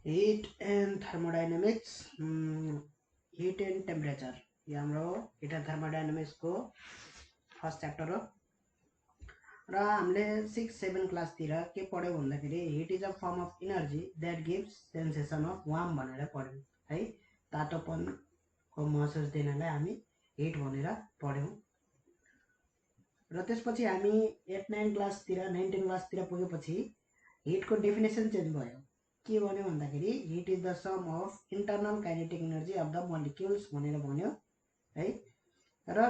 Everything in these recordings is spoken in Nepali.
Heat and thermodynamics, heat and temperature, ये हाम्रो हिट एन्ड थर्मोडाइनामिक्स को फर्स्ट च्याप्टर हो। र हामीले 6-7 क्लासतिर के पढ्यौँ भन्दाखेरि heat is a form of energy that gives sensation of warm भनेर पढ्यौँ है। तातोपनको महसुस दिनलाई हामी हिट भनेर पढ्यौँ। र त्यसपछि हामी 8-9 क्लासतिर 9-10 क्लासतिर पुगेपछि हिटको डेफिनेसन चेन्ज भयो। के भन्यो भन्दाखेरि heat is the sum of internal kinetic energy of the molecules भनेर भन्यो है। र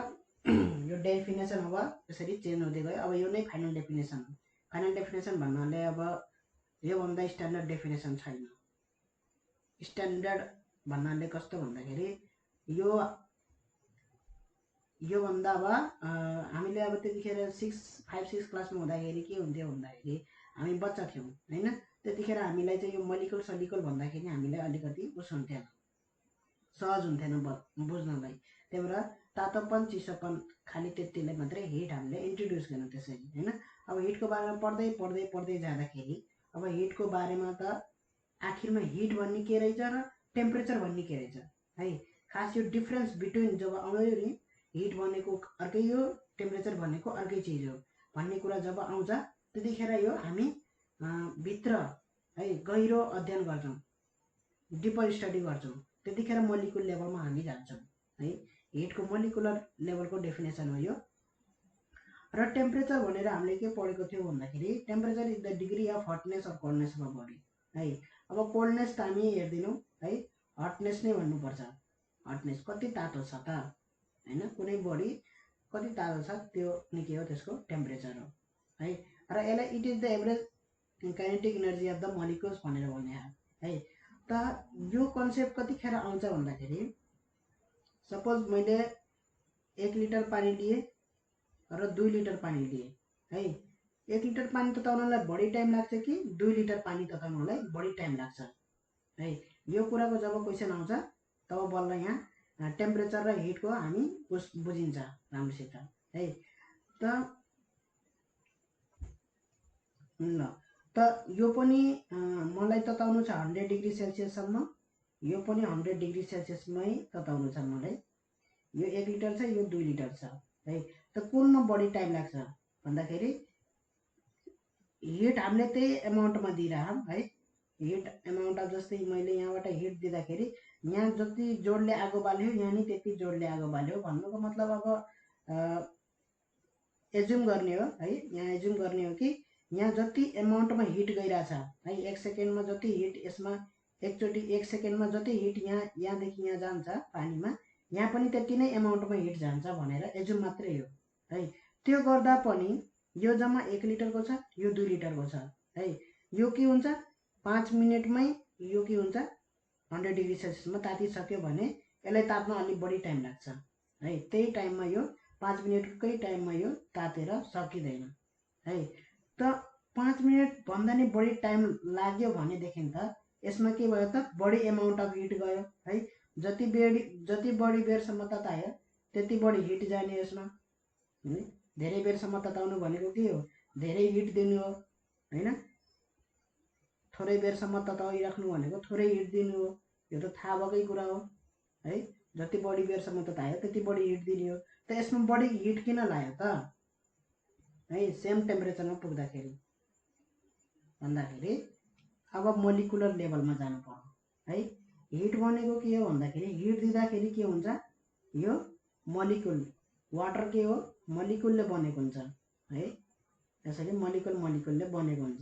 यो डेफिनेसन अब यसरी चेन्ज हुँदै गयो। अब यो नै फाइनल डेफिनेसन हो। फाइनल डेफिनेसन भन्नाले अब योभन्दा स्ट्यान्डर्ड डेफिनेसन छैन। स्ट्यान्डर्ड भन्नाले कस्तो भन्दाखेरि योभन्दा अब हामीले अब त्यतिखेर 5-6 क्लासमा हुँदाखेरि के हुन्थ्यो भन्दाखेरि हामी बच्चा थियौँ होइन। त्यतिखेर हामीलाई चाहिँ यो मलिकुल सलिकुल भन्दाखेरि हामीलाई अलिकति उस हुन्थेन, सहज हुन्थेन बुझ्नलाई। त्यही भएर तातोपन चिसोपन खालि त्यतिले मात्रै हिट हामीले इन्ट्रोड्युस गर्नु त्यसरी होइन। अब हिटको बारेमा पढ्दै पढ्दै पढ्दै जाँदाखेरि अब हिटको बारेमा त आखिरमा हिट भन्ने के रहेछ र टेम्परेचर भन्ने के रहेछ है। खास यो डिफ्रेन्स बिट्विन जब आउँयो नि हिट भनेको अर्कै हो, टेम्परेचर भनेको अर्कै चिज हो भन्ने कुरा जब आउँछ त्यतिखेर यो हामी भित्र है गहिरो अध्ययन गर्छौँ, डिपर स्टडी गर्छौँ। त्यतिखेर मोलिकुल लेभलमा हामी जान्छौँ है। हिटको मोलिकुलर लेभलको डेफिनेसन हो यो। र टेम्परेचर भनेर हामीले के पढेको थियौँ भन्दाखेरि temperature is the degree of hotness or coldness of body है। अब कोल्डनेस त हामी हेर्दैनौँ है, हटनेस नै भन्नुपर्छ। हटनेस कति तातो छ त होइन, कुनै बडी कति तातो छ त्यो निकै हो, त्यसको टेम्परेचर हो है। र यसलाई it is the average kinetic energy of the molecules भनेर भने है। त यो कन्सेप्ट कतिखेर आउँछ भन्दाखेरि सपोज मैले 1 लिटर पानी लिए र 2 लिटर पानी लिए है। 1 लिटर पानी तताउनलाई बढी टाइम लाग्छ कि 2 लिटर पानी तताउनलाई बढी टाइम लाग्छ है। यो कुराको जब क्वेसन आउँछ तब बल्ल यहाँ टेम्परेचर र हिटको हामी बुझिन्छ राम्रोसित है। त ल त यो पनि मलाई तताउनु छ 100 डिग्री सेल्सियससम्म, यो पनि 100 डिग्री सेल्सियसमै तताउनु छ मलाई। यो 1 लिटर छ, यो 2 लिटर छ है। त कुनमा बढी टाइम लाग्छ भन्दाखेरि हिट हामीले त्यही एमाउन्टमा दिइरहँ है। हिट एमाउन्ट अफ जस्तै मैले यहाँबाट हिट दिँदाखेरि यहाँ जति जोडले आगो बाल्यो यहाँ नि त्यति जोडले आगो बाल्यो भन्नुको मतलब अब एज्युम गर्ने हो है। यहाँ एज्युम गर्ने हो कि यहाँ जति एमाउन्टमा हिट गइरहेछ है, 1 सेकेन्डमा जति हिट यसमा एकचोटि 1 सेकेन्डमा जति हिट यहाँदेखि यहाँ जान्छ पानीमा, यहाँ पनि त्यति नै एमाउन्टमा हिट जान्छ भनेर एज्युम मात्रै हो है। त्यो गर्दा पनि यो जम्मा 1 लिटरको छ, यो 2 लिटरको छ है। यो के हुन्छ 5 मिनटमै यो के हुन्छ 100 डिग्री सेल्सियसमा तातिसक्यो भने यसलाई तात्न अलिक बढी टाइम लाग्छ है। त्यही टाइममा यो 5 मिनटकै टाइममा यो तातेर सकिँदैन है। त 5 मिनट भन्दा नि बढी टाइम लाग्यो भनेदेखि त यसमा के भयो त बढी एमाउन्ट अफ हिट गयो है। जति बढी बेरसम्म ततायो त्यति बढी हिट जाने यसमा है। धेरै बेरसम्म तताउनु भनेको के हो, धेरै हिट दिनु हो होइन। थोरै बेरसम्म तताइराख्नु भनेको थोरै हिट दिनु हो, यो त थाहा भएकै कुरा हो है। जति बढी बेरसम्म ततायो त्यति बढी हिट दिने हो। त यसमा बढी हिट किन लाग्यो त है सेम टेम्परेचरमा पुग्दाखेरि भन्दाखेरि अब मोलिकुलर लेभलमा जानु पर्यो है। हिट भनेको के हो भन्दाखेरि हिट दिँदाखेरि के हुन्छ, यो मोलिकुल वाटर के हो मोलिकुलले बनेको हुन्छ है। यसरी मोलिकुलले बनेको हुन्छ।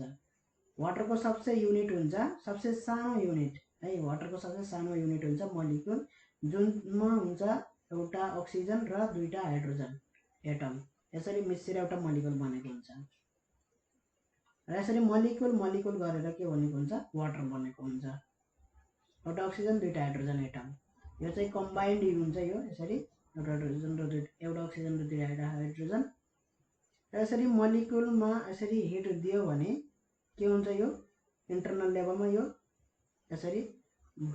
वाटरको सबसे युनिट हुन्छ सबसे सानो युनिट है। वाटरको सबसे सानो युनिट हुन्छ मोलिकुल, जुनमा हुन्छ एउटा अक्सिजन र 2टा हाइड्रोजन एटम। यसरी मिसेर एउटा मोलिकुल बनेको हुन्छ। र यसरी मोलिकुल गरेर के बनेको हुन्छ वाटर बनेको हुन्छ। एउटा अक्सिजन 2टा हाइड्रोजन एटम, यो चाहिँ कम्बाइन्ड हुन्छ। यो यसरी एउटा हाइड्रोजन र एउटा अक्सिजन र 2टा हाइड्रोजन। र यसरी मोलिकुलमा यसरी हिट दियो भने के हुन्छ, यो इन्टरनल लेभलमा यो यसरी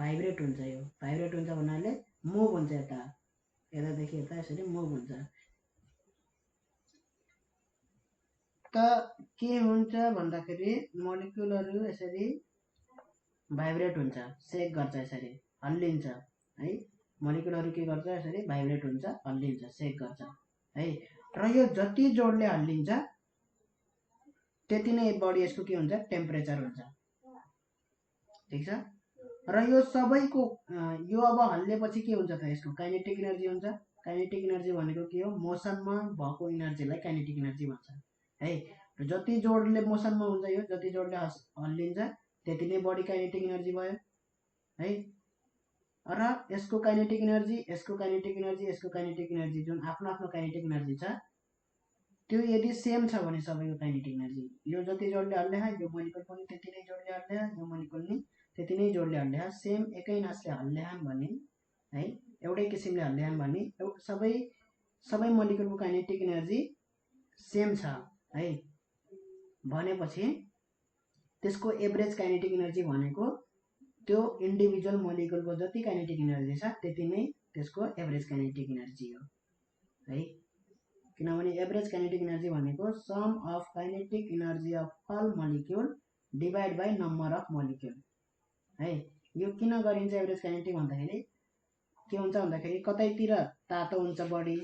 भाइब्रेट हुन्छ। यो भाइब्रेट हुन्छ भन्नाले मुभ हुन्छ, यतादेखि यता यसरी मुभ हुन्छ। त के हुन्छ भन्दाखेरि मोलिकुलहरू यसरी भाइब्रेट हुन्छ, सेक गर्छ, यसरी हल्लिन्छ है। मोलिकुलहरू के गर्छ, यसरी भाइब्रेट हुन्छ, हल्लिन्छ, सेक गर्छ है। र यो जति जोडले हल्लिन्छ त्यति नै बढी यसको के हुन्छ, टेम्परेचर हुन्छ, ठिक छ। र यो सबैको यो अब हल्लेपछि के हुन्छ त, यसको काइनेटिक इनर्जी हुन्छ। काइनेटिक इनर्जी भनेको के हो, मोसनमा भएको इनर्जीलाई काइनेटिक इनर्जी भन्छ है। जति जोडले मोसनमा हुन्छ, यो जति जोडले हल्लिन्छ त्यति नै बढी काइनेटिक इनर्जी भयो है। र यसको काइनेटिक इनर्जी, यसको काइनेटिक इनर्जी, यसको काइनेटिक इनर्जी जुन आफ्नो आफ्नो काइनेटिक इनर्जी छ त्यो यदि सेम छ भने सबैको काइनेटिक इनर्जी, यो जति जोडले हल्ल्या यो मोलिकुल पनि त्यति नै जोडले हल्ल्या, यो मोलिकुल नि त्यति नै जोडले हल्ल्या, सेम एकै नासले हल्ल्यान् भने है, एउटै किसिमले हल्ल्यान् भने सबै मोलिकुलको काइनेटिक इनर्जी सेम छ है भनेपछि त्यसको एभरेज काइनेटिक इनर्जी भनेको त्यो इन्डिभिजुअल मोलिकुलको जति काइनेटिक इनर्जी छ त्यति नै त्यसको एभरेज काइनेटिक इनर्जी हो है। किनभने एभरेज काइनेटिक इनर्जी भनेको sum of kinetic energy of all molecule divide by number of molecule है। यो किन गरिन्छ एभरेज काइनेटिक भन्दाखेरि के हुन्छ भन्दाखेरि कतैतिर तातो हुन्छ बढी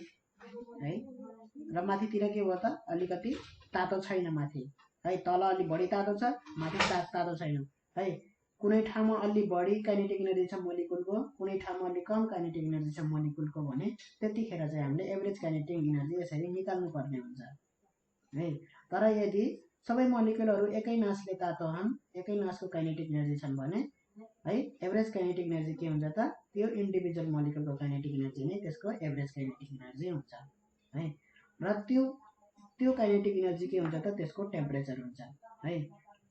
है, र माथितिर के भयो त अलिकति तातो छैन माथि है, तल अलि बढी तातो छ, माथि तातो छैन है। कुनै ठाउँमा अलि बढी काइनेटिक इनर्जी छ मोलिकुलको, कुनै ठाउँमा अलि कम काइनेटिक इनर्जी छ मोलिकुलको भने त्यतिखेर चाहिँ हामीले एभरेज काइनेटिक इनर्जी यसरी निकाल्नु पर्ने हुन्छ है। तर यदि सबै मोलिकुलहरू एकै नासले तातो छन्, एकै नासको काइनेटिक इनर्जी छन् भने है, एभरेज काइनेटिक इनर्जी के हुन्छ त, त्यो इन्डिभिजुअल मोलिकुलको काइनेटिक इनर्जी नै त्यसको एभरेज काइनेटिक इनर्जी हुन्छ है। र त्यो काइनेटिक इनर्जी के हुन्छ त, त्यसको टेम्परेचर हुन्छ है।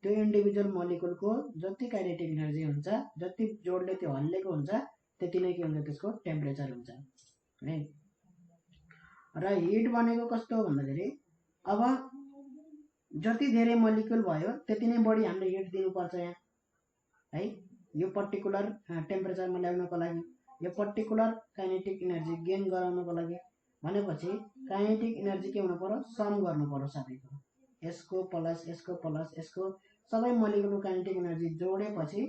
त्यो इन्डिभिजुअल मोलिकुलको जति काइनेटिक इनर्जी हुन्छ, जति जोडले त्यो हल्लेको हुन्छ त्यति नै के हुन्छ, त्यसको टेम्परेचर हुन्छ है। र हिट भनेको कस्तो हो भन्दाखेरि अब जति धेरै मोलिकुल भयो त्यति नै बढी हामीले हिट दिनुपर्छ यहाँ है। यो पर्टिकुलर टेम्परेचरमा ल्याउनको लागि, यो पर्टिकुलर काइनेटिक इनर्जी गेन गराउनको लागि भनेपछि काइनेटिक इनर्जी के हुनु पर्यो, सम गर्नु पर्यो सबैको, यसको प्लस यसको प्लस यसको सबै मोलिकुलको काइनेटिक इनर्जी जोडेपछि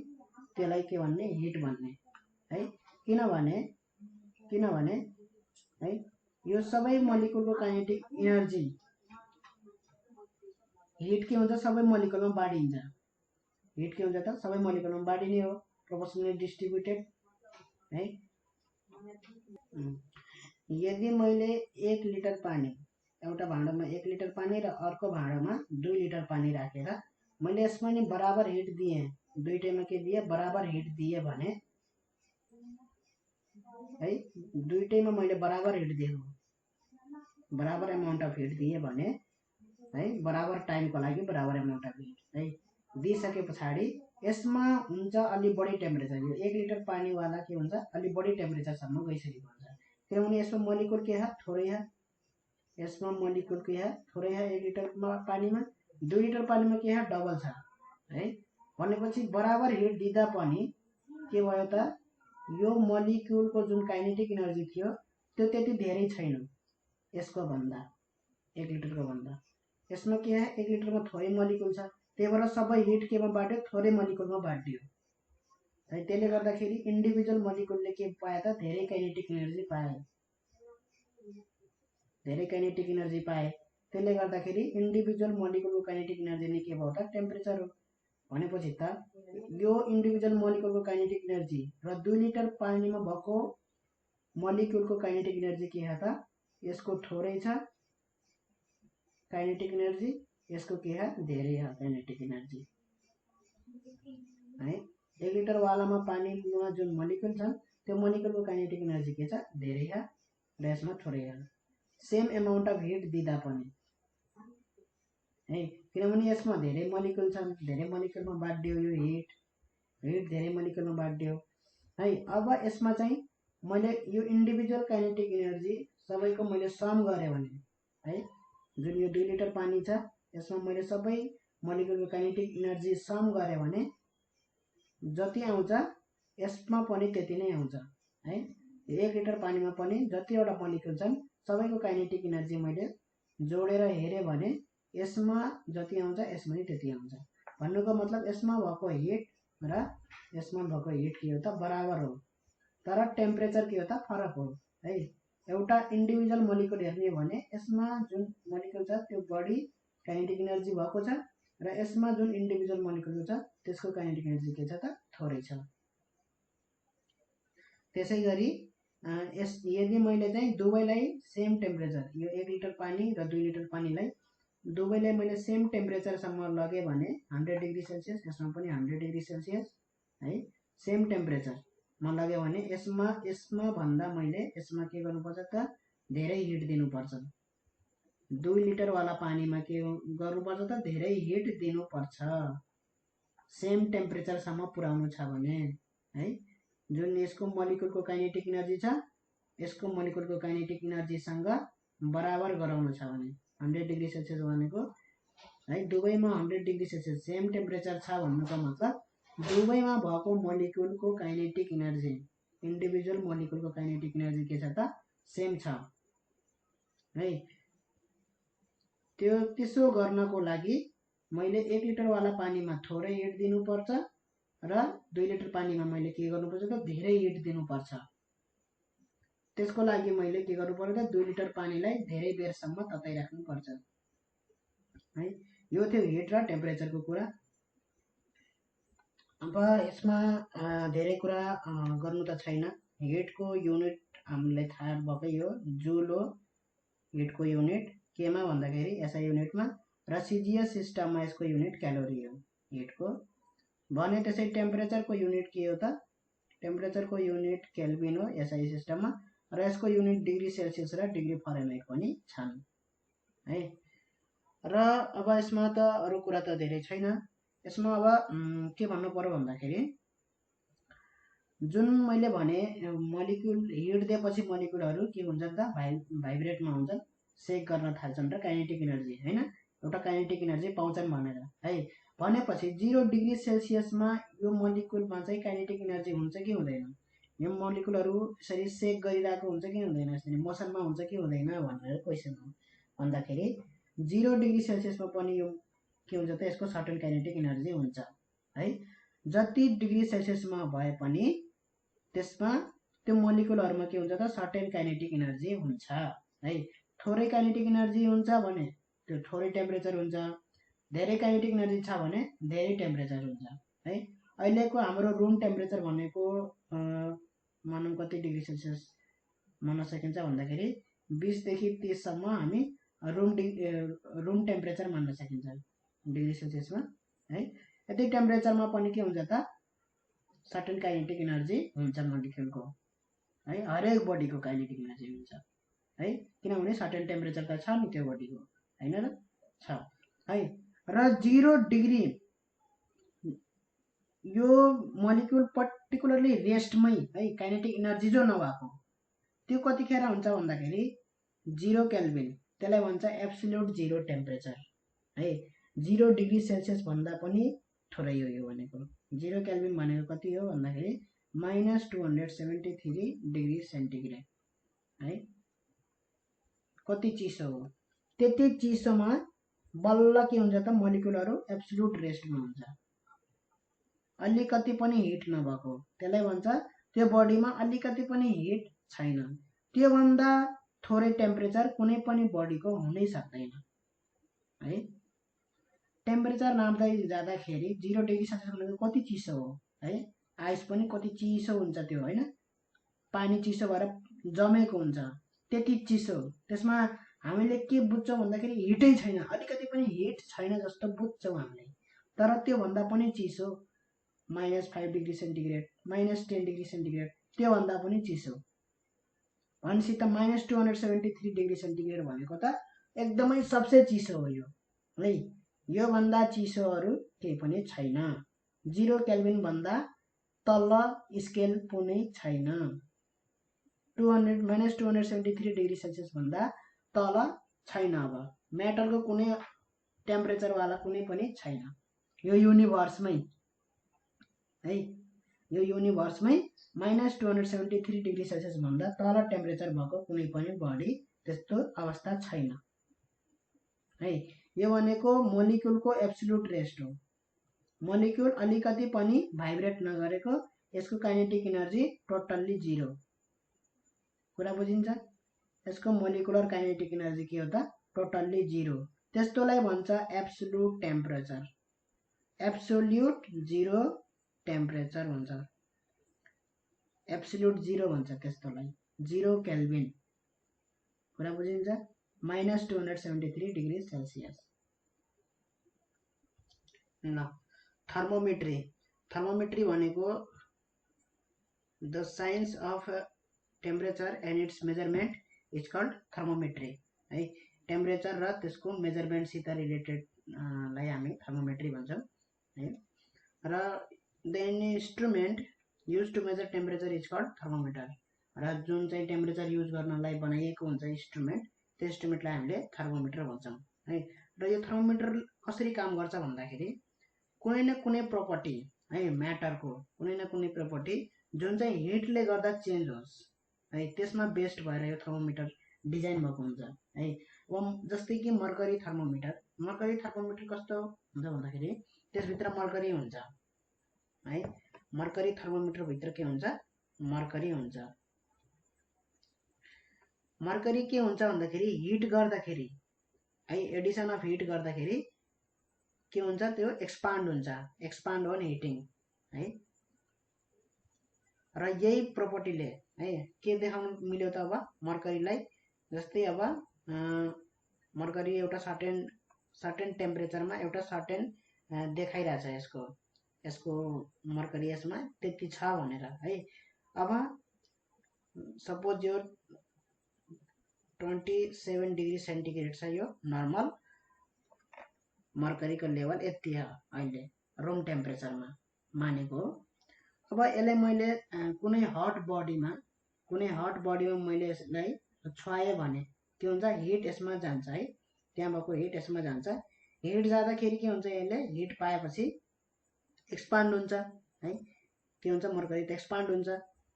त्यसलाई के भन्ने, हिट भन्ने है। किनभने है यो सबै मोलिकुलको काइनेटिक इनर्जी हिट के हुन्छ, सबै मोलिकुलमा बाँडिन्छ। हिट के हुन्छ त, सबै मोलिकुलमा बाँडिने हो, प्रोपोर्सनली डिस्ट्रिब्युटेड है। यदि मैले 1 लिटर पानी, एउटा भाँडामा 1 लिटर पानी र अर्को भाँडामा 2 लिटर पानी राखेर मैले यसमा नि बराबर हिट दिएँ, दुईटैमा के दिए, बराबर हिट दिए भने है, दुईटैमा मैले बराबर हिट दिएको, बराबर एमाउन्ट अफ हिट दिए भने है, बराबर टाइमको लागि बराबर एमाउन्ट अफ हिट है दिइसके पछाडि यसमा हुन्छ अलि बढी टेम्परेचर। यो 1 लिटर पानीवाला के हुन्छ, अलि बढी टेम्परेचरसम्म गइसकेको हुन्छ, किनभने यसमा मोलिकुल के छ, थोरै छ, यसमा मोलिकुल के छ, थोरै छ। 1 लिटर पानीमा 2 लिटर पानीमा के छ, डबल छ है। भनेपछि बराबर हिट दिँदा पनि के भयो त, यो मोलिकुलको जुन काइनेटिक इनर्जी थियो त्यो त्यति धेरै छैन यसको भन्दा, 1 लिटरको भन्दा। यसमा के छ, 1 लिटरमा थोरै मोलिकुल छ, त्यही भएर सबै हिट केमा बाँड्यो, थोरै मोलिकुलमा बाँडियो है। त्यसले गर्दाखेरि इन्डिभिजुअल मोलिकुलले के पाए त, धेरै काइनेटिक इनर्जी पाए, धेरै काइनेटिक इनर्जी पाए। त्यसले गर्दाखेरि इन्डिभिजुअल मोलिकुलको काइनेटिक इनर्जी नै के भयो त, टेम्परेचर हो। भनेपछि त यो इन्डिभिजुअल मोलिकुलको काइनेटिक इनर्जी र 2 लिटर पानीमा भएको मोलिकुलको काइनेटिक इनर्जी के छ त, यसको थोरै छ काइनेटिक इनर्जी, यसको के छ, धेरै छ काइनेटिक इनर्जी है। 1 लिटर वालामा पानीमा जुन मोलिकुल छन् त्यो मोलिकुलको काइनेटिक इनर्जी के छ, धेरै छ र यसमा थोरै छ, सेम एमाउन्ट अफ हिट दिँदा पनि है। किनभने यसमा धेरै मोलिकुल छन्, धेरै मोलिकुलमा बाँडियो यो हिट धेरै मोलिकुलमा बाँडियो है। अब यसमा चाहिँ मैले यो इन्डिभिजुअल काइनेटिक इनर्जी सबैको मैले सम गरेँ भने है, जुन यो 2 लिटर पानी छ यसमा मैले सबै मोलिकुलको काइनेटिक इनर्जी सम गरेँ भने जति आउँछ यसमा पनि त्यति नै आउँछ है। 1 लिटर पानीमा पनि जतिवटा मोलिकुल छन् सबैको काइनेटिक इनर्जी मैले जोडेर हेरेँ भने यसमा जति आउँछ यसमा नि त्यति आउँछ। भन्नुको मतलब यसमा भएको हिट र यसमा भएको हिट के हो त बराबर हो, तर टेम्परेचर के हो त फरक हो है। एउटा इन्डिभिजुअल मोलिकुल हेर्ने भने यसमा जुन मोलिकुल छ त्यो बढी काइनेटिक एनर्जी भएको छ र यसमा जुन इन्डिभिजुअल मोलिकुल छ त्यसको काइनेटिक एनर्जी के छ त थोरै छ। त्यसैगरी यदि मैले चाहिँ दुवैलाई सेम टेम्परेचर, यो 1 लिटर पानी र 2 लिटर पानीलाई दुवैलाई मैले सेम टेम्परेचरसम्म लगेँ भने 100 डिग्री सेल्सियस, यसमा पनि 100 डिग्री सेल्सियस है, सेम टेम्परेचरमा लग्यो भने यसमा भन्दा मैले यसमा के गर्नुपर्छ त धेरै हिट दिनुपर्छ। 2 लिटरवाला पानीमा के गर्नुपर्छ त धेरै हिट दिनुपर्छ सेम टेम्परेचरसम्म पुर्याउनु छ भने है। जुन यसको मोलिकुलको काइनेटिक एनर्जी छ यसको मोलिकुलको काइनेटिक एनर्जीसँग बराबर गराउनु छ भने 100 डिग्री सेल्सियस भनेको है दुवैमा 100 डिग्री सेल्सियस सेम टेम्परेचर छ भन्नुको मतलब दुवैमा भएको मोलिकुलको काइनेटिक एनर्जी, इन्डिभिजुअल मोलिकुलको काइनेटिक एनर्जी के छ त सेम छ है। त्यसो गर्नको लागि मैले 1 लिटरवाला पानीमा थोरै हिट दिनुपर्छ र 2 लिटर पानीमा मैले के गर्नुपर्छ त धेरै हिट दिनुपर्छ। त्यसको लागि मैले के गर्नुपर्छ त 2 लिटर पानीलाई धेरै बेरसम्म तताइराख्नुपर्छ है। यो थियो हिट र टेम्परेचरको कुरा। अब यसमा धेरै कुरा गर्नु त छैन। हिटको युनिट हामीलाई थाहा भएकै हो, जुल हो हिटको युनिट, केमा भन्दाखेरि एसआई युनिटमा, र सिजिएस सिस्टममा यसको युनिट क्यालोरी हो हिटको भने। त्यसै टेम्परेचरको युनिट के हो त, टेम्परेचरको युनिट केल्भिन हो एसआई सिस्टममा र यसको युनिट डिग्री सेल्सियस र डिग्री फारेनहाइट पनि छन् है। र अब यसमा त अरू कुरा त धेरै छैन। यसमा अब के भन्नु पर्यो भन्दाखेरि जुन मैले भने मोलिकुल हिट दिएपछि मोलिकुलहरू के हुन्छन् त भाइब्रेटमा हुन्छन्, सेक गर्न थाल्छन् र काइनेटिक एनर्जी हैन एउटा काइनेटिक एनर्जी पाउँछन् भनेर है। भनेपछि 0 डिग्री सेल्सियसमा यो मोलिकुलमा चाहिँ काइनेटिक एनर्जी हुन्छ कि हुँदैन, यो मोलिकुलहरू यसरी सेक गरिरहेको हुन्छ कि हुँदैन, यसरी मोसनमा हुन्छ कि हुँदैन भनेर क्वेसन हो भन्दाखेरि 0 डिग्री सेल्सियसमा पनि यो के हुन्छ त यसको सर्टेन काइनेटिक एनर्जी हुन्छ है। जति डिग्री सेल्सियसमा भए पनि त्यसमा त्यो मोलिकुलहरूमा के हुन्छ त सर्टेन काइनेटिक एनर्जी हुन्छ है। थोरै काइनेटिक एनर्जी हुन्छ भने त्यो थोरै टेम्परेचर हुन्छ, धेरै काइनेटिक एनर्जी छ भने धेरै टेम्परेचर हुन्छ है। अहिलेको हाम्रो रुम टेम्परेचर भनेको मानौँ कति डिग्री सेल्सियस मान्न सकिन्छ भन्दाखेरि 20 देखि 30 सम्म हामी रुम टेम्परेचर मान्न सकिन्छ डिग्री सेल्सियसमा है। यति टेम्परेचरमा पनि के हुन्छ त सर्टेन काइनेटिक एनर्जी हुन्छ मोलिकुलको है, हरेक बडीको काइनेटिक एनर्जी हुन्छ है, किनभने सर्टेन टेम्परेचर त छ नि त्यो बडीको हैन र छ है। र 0 डिग्री यो मोलिकुल पर्टिकुलरली रेस्टमै है काइनेटिक एनर्जी जो नभएको त्यो कतिखेर हुन्छ भन्दाखेरि 0 केल्भिन, त्यसलाई भन्छ एब्सोल्युट जिरो टेम्परेचर है। 0 डिग्री सेल्सियस भन्दा पनि थोरै हो यो भनेको। 0 केल्भिन भनेको कति हो भन्दाखेरि -273 डिग्री सेन्टिग्रेड है। कति चिसो हो, त्यति चिसोमा बल्ल के हुन्छ त मोलिकुलहरू एब्सोल्युट रेस्टमा हुन्छ, अलिकति पनि हिट नभएको, त्यसलाई भन्छ त्यो बडीमा अलिकति पनि हिट छैन। त्योभन्दा थोरै टेम्परेचर कुनै पनि बडीको हुनै सक्दैन है। टेम्परेचर नाप्दै जाँदाखेरि 0 डिग्री सेल्सियस भनेको कति चिसो हो है, आइस पनि कति चिसो हुन्छ त्यो हैन, पानी चिसो भएर जमेको हुन्छ त्यति चिसो। त्यसमा हामीले के बुझ्छौँ भन्दाखेरि हिटै छैन, अलिकति पनि हिट छैन जस्तो बुझ्छौँ हामीले, तर त्योभन्दा पनि चिसो -5 डिग्री सेन्टिग्रेड, -10 डिग्री सेन्टिग्रेड, त्योभन्दा पनि चिसो भनेपछि त -273 डिग्री सेन्टिग्रेड भनेको त एकदमै सबसे चिसो हो यो है। यो भन्दा चिसोहरू केही पनि छैन, 0 केल्भिन भन्दा तल स्केल कुनै छैन, -273 डिग्री सेल्सियस भन्दा तल छैन। अब मेटलको कुनै टेम्परेचरवाला कुनै पनि छैन यो युनिभर्समै है। यो युनिभर्समै -273 डिग्री सेल्सियस भन्दा तल टेम्परेचर भएको कुनै पनि बडी त्यस्तो अवस्था छैन है। यो भनेको मोलिकुलको एब्सोल्युट रेस्ट हो मोलिक्युल अलिकति पनि भाइब्रेट नगरेको यसको काइनेटिक एनर्जी टोटल्ली 0। कुरा बुझिन्छ? यसको मोलिकुलर काइनेटिक एनर्जी के हो त? टोटल्ली 0। त्यस्तोलाई भन्छ एब्सोल्युट टेम्परेचर। एब्सोल्युट 0 टेम्परेचर भन्छ। एब्सोल्युट 0 भन्छ त्यस्तोलाई, 0 केल्भिन। कुरा बुझिन्छ? -273 डिग्री सेल्सियस। ल थर्मोमेट्री। थर्मोमेट्री भनेको the science of temperature and its measurement is called thermometry है। टेम्परेचर र त्यसको मेजरमेन्टसित रिलेटेड लाई हामी थर्मोमेट्री भन्छौँ है। र the instrument use to measure temperature is called thermometer. र जुन चाहिँ टेम्परेचर युज गर्नलाई बनाइएको हुन्छ इन्स्ट्रुमेन्ट, त्यो इन्स्ट्रुमेन्टलाई हामीले थर्मोमिटर भन्छौँ है। र यो थर्मोमिटर कसरी काम गर्छ भन्दाखेरि कुनै न कुनै प्रपर्टी है, म्याटरको कुनै न कुनै प्रपर्टी जुन चाहिँ हिटले गर्दा चेन्ज होस् है, त्यसमा बेस्ड भएर यो थर्मोमिटर डिजाइन भएको हुन्छ है। जस्तै कि मर्करी थर्मोमिटर। मर्करी थर्मोमिटर कस्तो हुन्छ भन्दाखेरि त्यसभित्र मर्करी हुन्छ है। मर्करी थर्मोमिटर भित्र के हुन्छ? मर्करी हुन्छ। मर्करी के हुन्छ भन्दाखेरि हिट गर्दाखेरि है, एडिसन अफ हिट गर्दाखेरि के हुन्छ? त्यो एक्सपान्ड हुन्छ। एक्सपान्ड अन हिटिङ है। र यही प्रोपर्टीले है के देखाउन मिल्यो त अब मर्करीलाई? जस्तै अब मर्करी एउटा सर्टेन टेम्परेचरमा एउटा सर्टेन देखाइरहेछ यसको मर्करी यसमा त्यति छ भनेर है। अब सपोज यो 27 डिग्री सेन्टिग्रेड छ, यो नर्मल मर्करीको लेभल यति हो अहिले रुम टेम्परेचरमा मानेको हो। अब यसलाई मैले कुनै हट बडीमा मैले यसलाई छुवाएँ भने के हुन्छ? हिट यसमा जान्छ है, त्यहाँ भएको हिट यसमा जान्छ। हिट जाँदाखेरि के हुन्छ? यसले हिट पाएपछि एक्सपान्ड हुन्छ है। के हुन्छ? मर्करी त एक्सपान्ड हुन्छ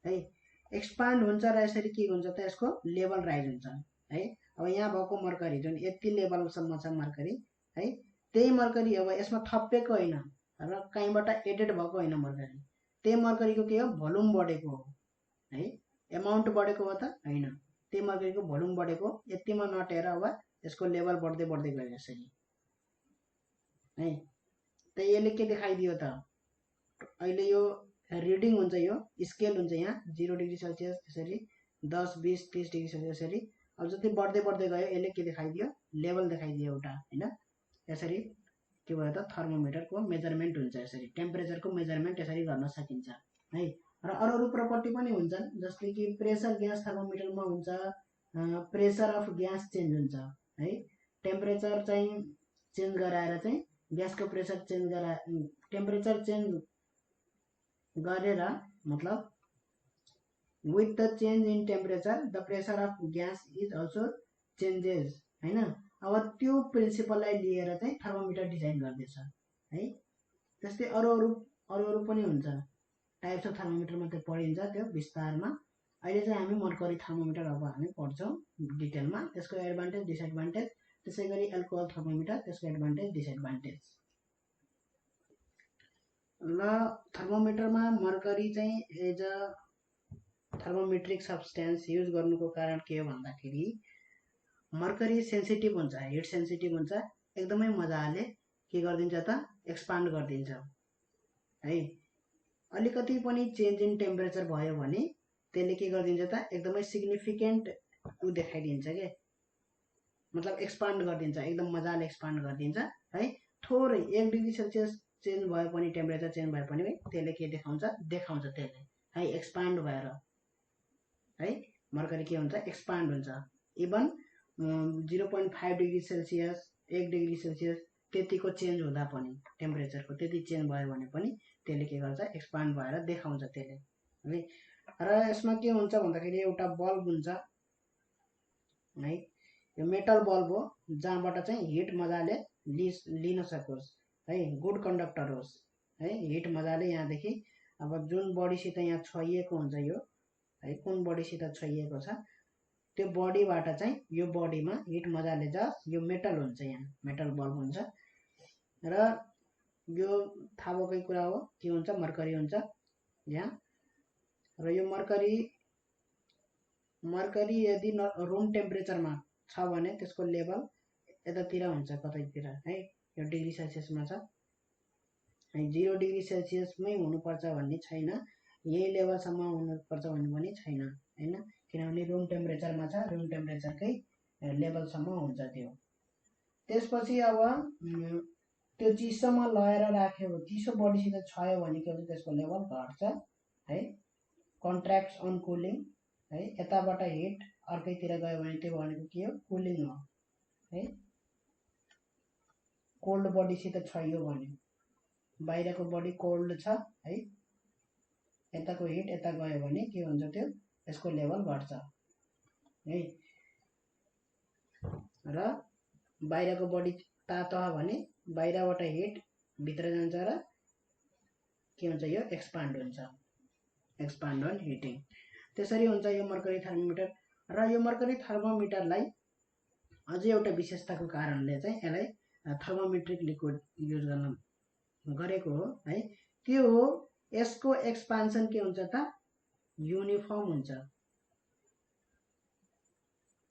है। एक्सपान्ड हुन्छ र यसरी के हुन्छ त? यसको लेभल राइज हुन्छ है। अब यहाँ भएको मर्करी जुन यति लेभलसम्म छ मर्करी है, त्यही मर्करी अब यसमा थपिएको होइन र कहीँबाट एडेड भएको होइन मर्करी। त्यही मर्करीको के हो? भोल्युम बढेको हो है। एमाउन्ट बढेको हो त होइन, त्यही मर्करीको भोल्युम बढेको। यतिमा नटेर अब यसको लेभल बढ्दै बढ्दै गयो यसरी है। त यसले के देखाइदियो त? अहिले यो रिडिङ हुन्छ, यो स्केल हुन्छ यहाँ 0 डिग्री सेल्सियस, त्यसरी 10, 20, 30 डिग्री सेल्सियस यसरी। अब जति बढ्दै बढ्दै गयो यसले के देखाइदियो? लेभल देखाइदियो एउटा होइन। यसरी के भयो त? थर्मोमिटरको मेजरमेन्ट हुन्छ। यसरी टेम्परेचरको मेजरमेन्ट यसरी गर्न सकिन्छ है। र अरू प्रपर्टी पनि हुन्छन्, जस्तै कि प्रेसर ग्यास थर्मोमिटरमा हुन्छ। प्रेसर अफ ग्यास चेन्ज हुन्छ है। टेम्परेचर चाहिँ चेन्ज गराएर चाहिँ ग्यासको प्रेसर चेन्ज गरा टेम्परेचर चेन्ज गरेर, मतलब with the change in temperature the pressure of gas is also changes हैन। अब त्यो प्रिन्सिपललाई लिएर चाहिँ थर्मोमिटर डिजाइन गर्दैछ है। त्यस्तै अरू पनि हुन्छ, टाइप्स अफ थर्मोमिटर मात्रै पढिन्छ त्यो विस्तारमा। अहिले चाहिँ हामी मर्करी थर्मोमिटर अब हामी पढ्छौँ डिटेलमा, त्यसको एडभान्टेज डिसएडभान्टेज। त्यसै गरी एल्कोहल थर्मोमिटर, त्यसको एडभान्टेज डिसएडभान्टेज। ल थर्मोमिटरमा मर्करी चाहिँ as a thermometric substance use गर्नुको कारण के हो भन्दाखेरि मर्करी सेन्सिटिभ हुन्छ, हिट सेन्सिटिभ हुन्छ। एकदमै मजाले के गरिदिन्छ त? एक्सपान्ड गरिदिन्छ है। अलिकति पनि चेन्ज इन टेम्परेचर भयो भने त्यसले के गरिदिन्छ त? एकदमै सिग्निफिकेन्ट देखाइदिन्छ के, मतलब एक्सपान्ड गरिदिन्छ, एकदम मजाले एक्सपान्ड गरिदिन्छ है। थोरै 1 डिग्री सेल्सियस चेन्ज भयो पनि, टेम्परेचर चेन्ज भयो पनि त्यसले के देखाउँछ? त्यसले है एक्सपान्ड भएर है मर्करी के हुन्छ? एक्सपान्ड हुन्छ। Even 0.5 degree Celsius, 1 degree Celsius त्यतिको चेन्ज हुँदा पनि, टेम्परेचरको त्यति चेन्ज भयो भने पनि त्यसले के गर्छ? एक्सपान्ड भएर देखाउँछ त्यसले है। र यसमा के हुन्छ भन्दाखेरि एउटा बल्ब हुन्छ है, यो मेटल बल्ब हो, जहाँबाट चाहिँ हिट मजाले लिन सकोस् है, गुड कन्डक्टर होस् है। हिट मजाले यहाँदेखि अब जुन बडीसित यहाँ छोइएको हुन्छ यो है, कुन बडीसित छोइएको छ त्यो बडीबाट चाहिँ यो बडीमा हिट मजाले जाओस्। यो मेटल हुन्छ, यहाँ मेटल बल्ब हुन्छ। र यो थाहा भएकै कुरा हो, के हुन्छ, मर्करी हुन्छ यहाँ। र यो मर्करी यदि रुम टेम्परेचरमा छ भने त्यसको लेभल यतातिर हुन्छ कतैतिर है, यो डिग्री सेल्सियसमा छ है। 0 डिग्री सेल्सियसमै हुनुपर्छ भन्ने छैन, यही लेभलसम्म हुनुपर्छ भन्ने पनि छैन हैन, किनभने रुम टेम्परेचरमा छ, रुम टेम्परेचरकै लेभलसम्म हुन्छ त्यो। त्यसपछि अब त्यो चिसोसम्म लगाएर राख्यो, चिसो बढीसित छयो भने के हुन्छ, त्यसको लेभल घट्छ है, कन्ट्र्याक्ट्स अन कुलिङ है। यताबाट हिट अर्कैतिर गयो भने त्यो भनेको के हो, कुलिङ हो है। कोल्ड बडीसित छैयो भने, बाहिरको बडी कोल्ड छ है, यताको हिट यता गयो भने के हुन्छ, त्यो यसको लेभल घट्छ है। र बाहिरको बडी तातो हो भने बाहिरबाट हिट भित्र जान्छ र के हुन्छ, यो एक्सपान्ड हुन्छ, एक्सपान्ड अन हिटिङ। त्यसरी हुन्छ यो मर्करी थर्मोमिटर। र यो मर्करी थर्मोमिटरलाई अझै एउटा विशेषताको कारणले चाहिँ यसलाई थर्मोमेट्रिक लिक्विड युज गरेको हो है, त्यो हो यसको एक्सपान्सन के हुन्छ त, युनिफर्म हुन्छ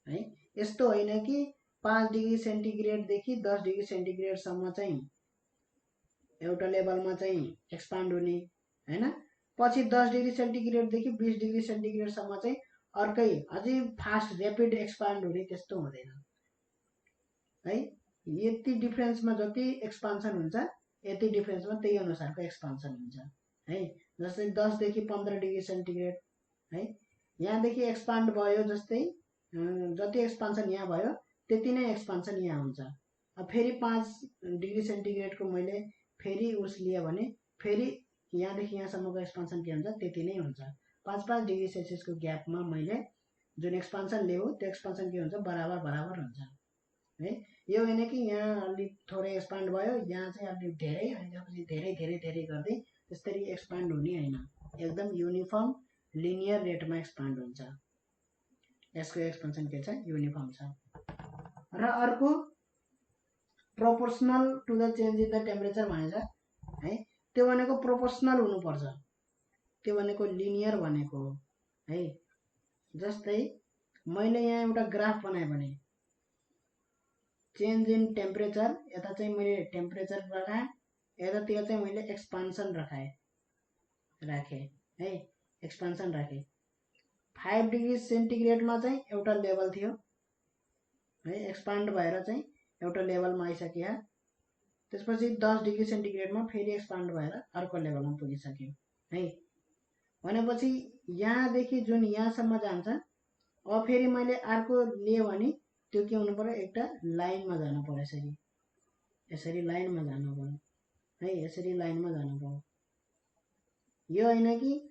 है। यस्तो होइन कि 5 डिग्री सेन्टिग्रेडदेखि 10 डिग्री सेन्टिग्रेडसम्म चाहिँ एउटा लेभलमा चाहिँ एक्सपान्ड हुने हैन, पछि 10 डिग्री सेन्टिग्रेडदेखि 20 डिग्री सेन्टिग्रेडसम्म चाहिँ अर्कै अझै फास्ट ऱ्यापिड एक्सपान्ड हुने, त्यस्तो हुँदैन है। यति डिफरेन्समा जति एक्सपान्सन हुन्छ, यति डिफरेन्समा त्यही अनुसारको एक्सपान्सन हुन्छ है। जस्तै 10 देखि 15 डिग्री सेन्टिग्रेड है, यहाँदेखि एक्सपान्ड भयो, जस्तै जति एक्सपान्सन यहाँ भयो त्यति नै एक्सपान्सन यहाँ हुन्छ। अब फेरि 5 डिग्री सेन्टिग्रेडको मैले फेरि उस लिएँ भने फेरि यहाँदेखि यहाँसम्मको एक्सपान्सन के हुन्छ, त्यति नै हुन्छ। 5-5 डिग्री सेल्सियसको ग्यापमा मैले जुन एक्सपान्सन ल्याऊ त्यो एक्सपान्सन के हुन्छ, बराबर बराबर हुन्छ है। यो होइन कि यहाँ अलिक थोरै एक्सपान्ड भयो, यहाँ चाहिँ अलिक धेरै, अनि धेरै धेरै धेरै गर्दै त्यसरी एक्सपान्ड हुने होइन, एकदम युनिफर्म लिनियर रेटमा एक्सपान्ड हुन्छ, यसको एक्सपान्सन के छ, युनिफर्म छ। र अर्को proportional to the change in the temperature भनेछ है, त्यो भनेको प्रोपोर्सनल हुनुपर्छ, त्यो भनेको लिनियर भनेको हो है। जस्तै मैले यहाँ एउटा ग्राफ बनाएँ भने चेन्ज इन टेम्परेचर, यता चाहिँ मैले टेम्परेचर राखेँ, यतातिर चाहिँ मैले एक्सपान्सन राखेँ है, एक्सपान्सन राखेँ। 5 डिग्री सेन्टिग्रेडमा चाहिँ एउटा लेभल थियो है, एक्सपान्ड भएर चाहिँ एउटा लेभलमा आइसक्यो। त्यसपछि 10 डिग्री सेन्टिग्रेडमा फेरि एक्सपान्ड भएर अर्को लेभलमा पुगिसक्यो है। भनेपछि यहाँदेखि जुन यहाँसम्म जान्छ, अब फेरि मैले अर्को लिएँ भने त्यो के हुनु पर्यो, एउटा लाइनमा जानु पर्यो, यसरी लाइनमा जानु पर्यो है, यसरी लाइनमा जानु पर्यो। यो होइन कि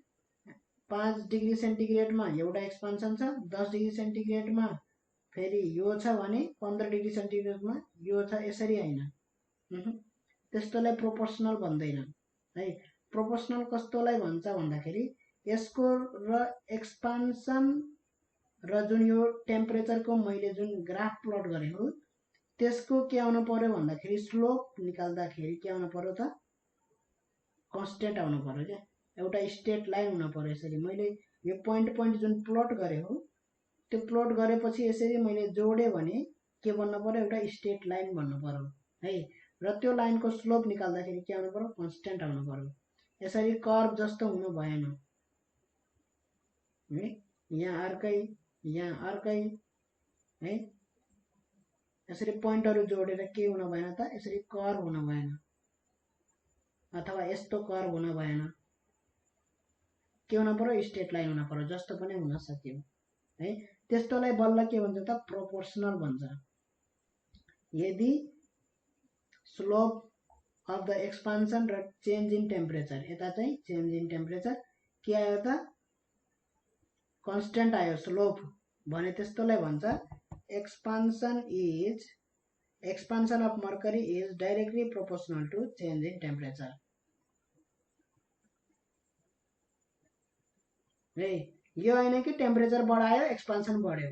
5 डिग्री सेन्टिग्रेडमा एउटा एक्सपान्सन छ, 10 डिग्री सेन्टिग्रेडमा फेरि यो छ भने 15 डिग्री सेन्टिग्रेडमा यो छ, यसरी होइन, त्यस्तोलाई प्रोपोर्सनल भन्दैन है। प्रोपोर्सनल कस्तोलाई भन्छ भन्दाखेरि यसको र एक्सपान्सन र जुन यो टेम्परेचरको मैले जुन ग्राफ प्लट गरेको त्यसको के आउनु पर्यो भन्दाखेरि स्लोप निकाल्दाखेरि के आउनु पर्यो त, कन्स्टेन्ट आउनु पर्यो क्या, एउटा स्ट्रेट लाइन हुनु पर्यो। यसरी मैले यो पोइन्ट पोइन्ट जुन प्लट गरेको त्यो प्लट गरेपछि यसरी मैले जोडेँ भने के भन्नु पर्यो, एउटा स्ट्रेट लाइन भन्नु पर्यो है। र त्यो लाइनको स्लोप निकाल्दाखेरि के आउनु पर्यो, कन्स्टेन्ट आउनु पर्यो। यसरी कर्भ जस्तो हुनु भएन है, यहाँ अर्कै है, यसरी पोइन्टहरु जोडेर के हुन भएन त, यसरी कर्भ हुन भएन, अथवा यस्तो कर्भ हुन भएन, के हुन पर्यो, स्ट्रेट लाइन हुन पर्यो, जस्तो पनि हुन सक्यो है। त्यस्तोलाई बल्ल के भन्छ त, प्रोपोर्सनल भन्छ। यदि स्लोप अफ द एक्सपान्सन र चेन्ज इन टेम्परेचर, यता चाहिँ चेन्ज इन टेम्परेचर के आयो त, कन्स्टेन्ट आयो, स्लोप भने त्यस्तोलाई भन्छ expansion of mercury is directly proportional to change in temperature है। यो होइन कि टेम्परेचर बढायो एक्सपान्सन बढ्यो,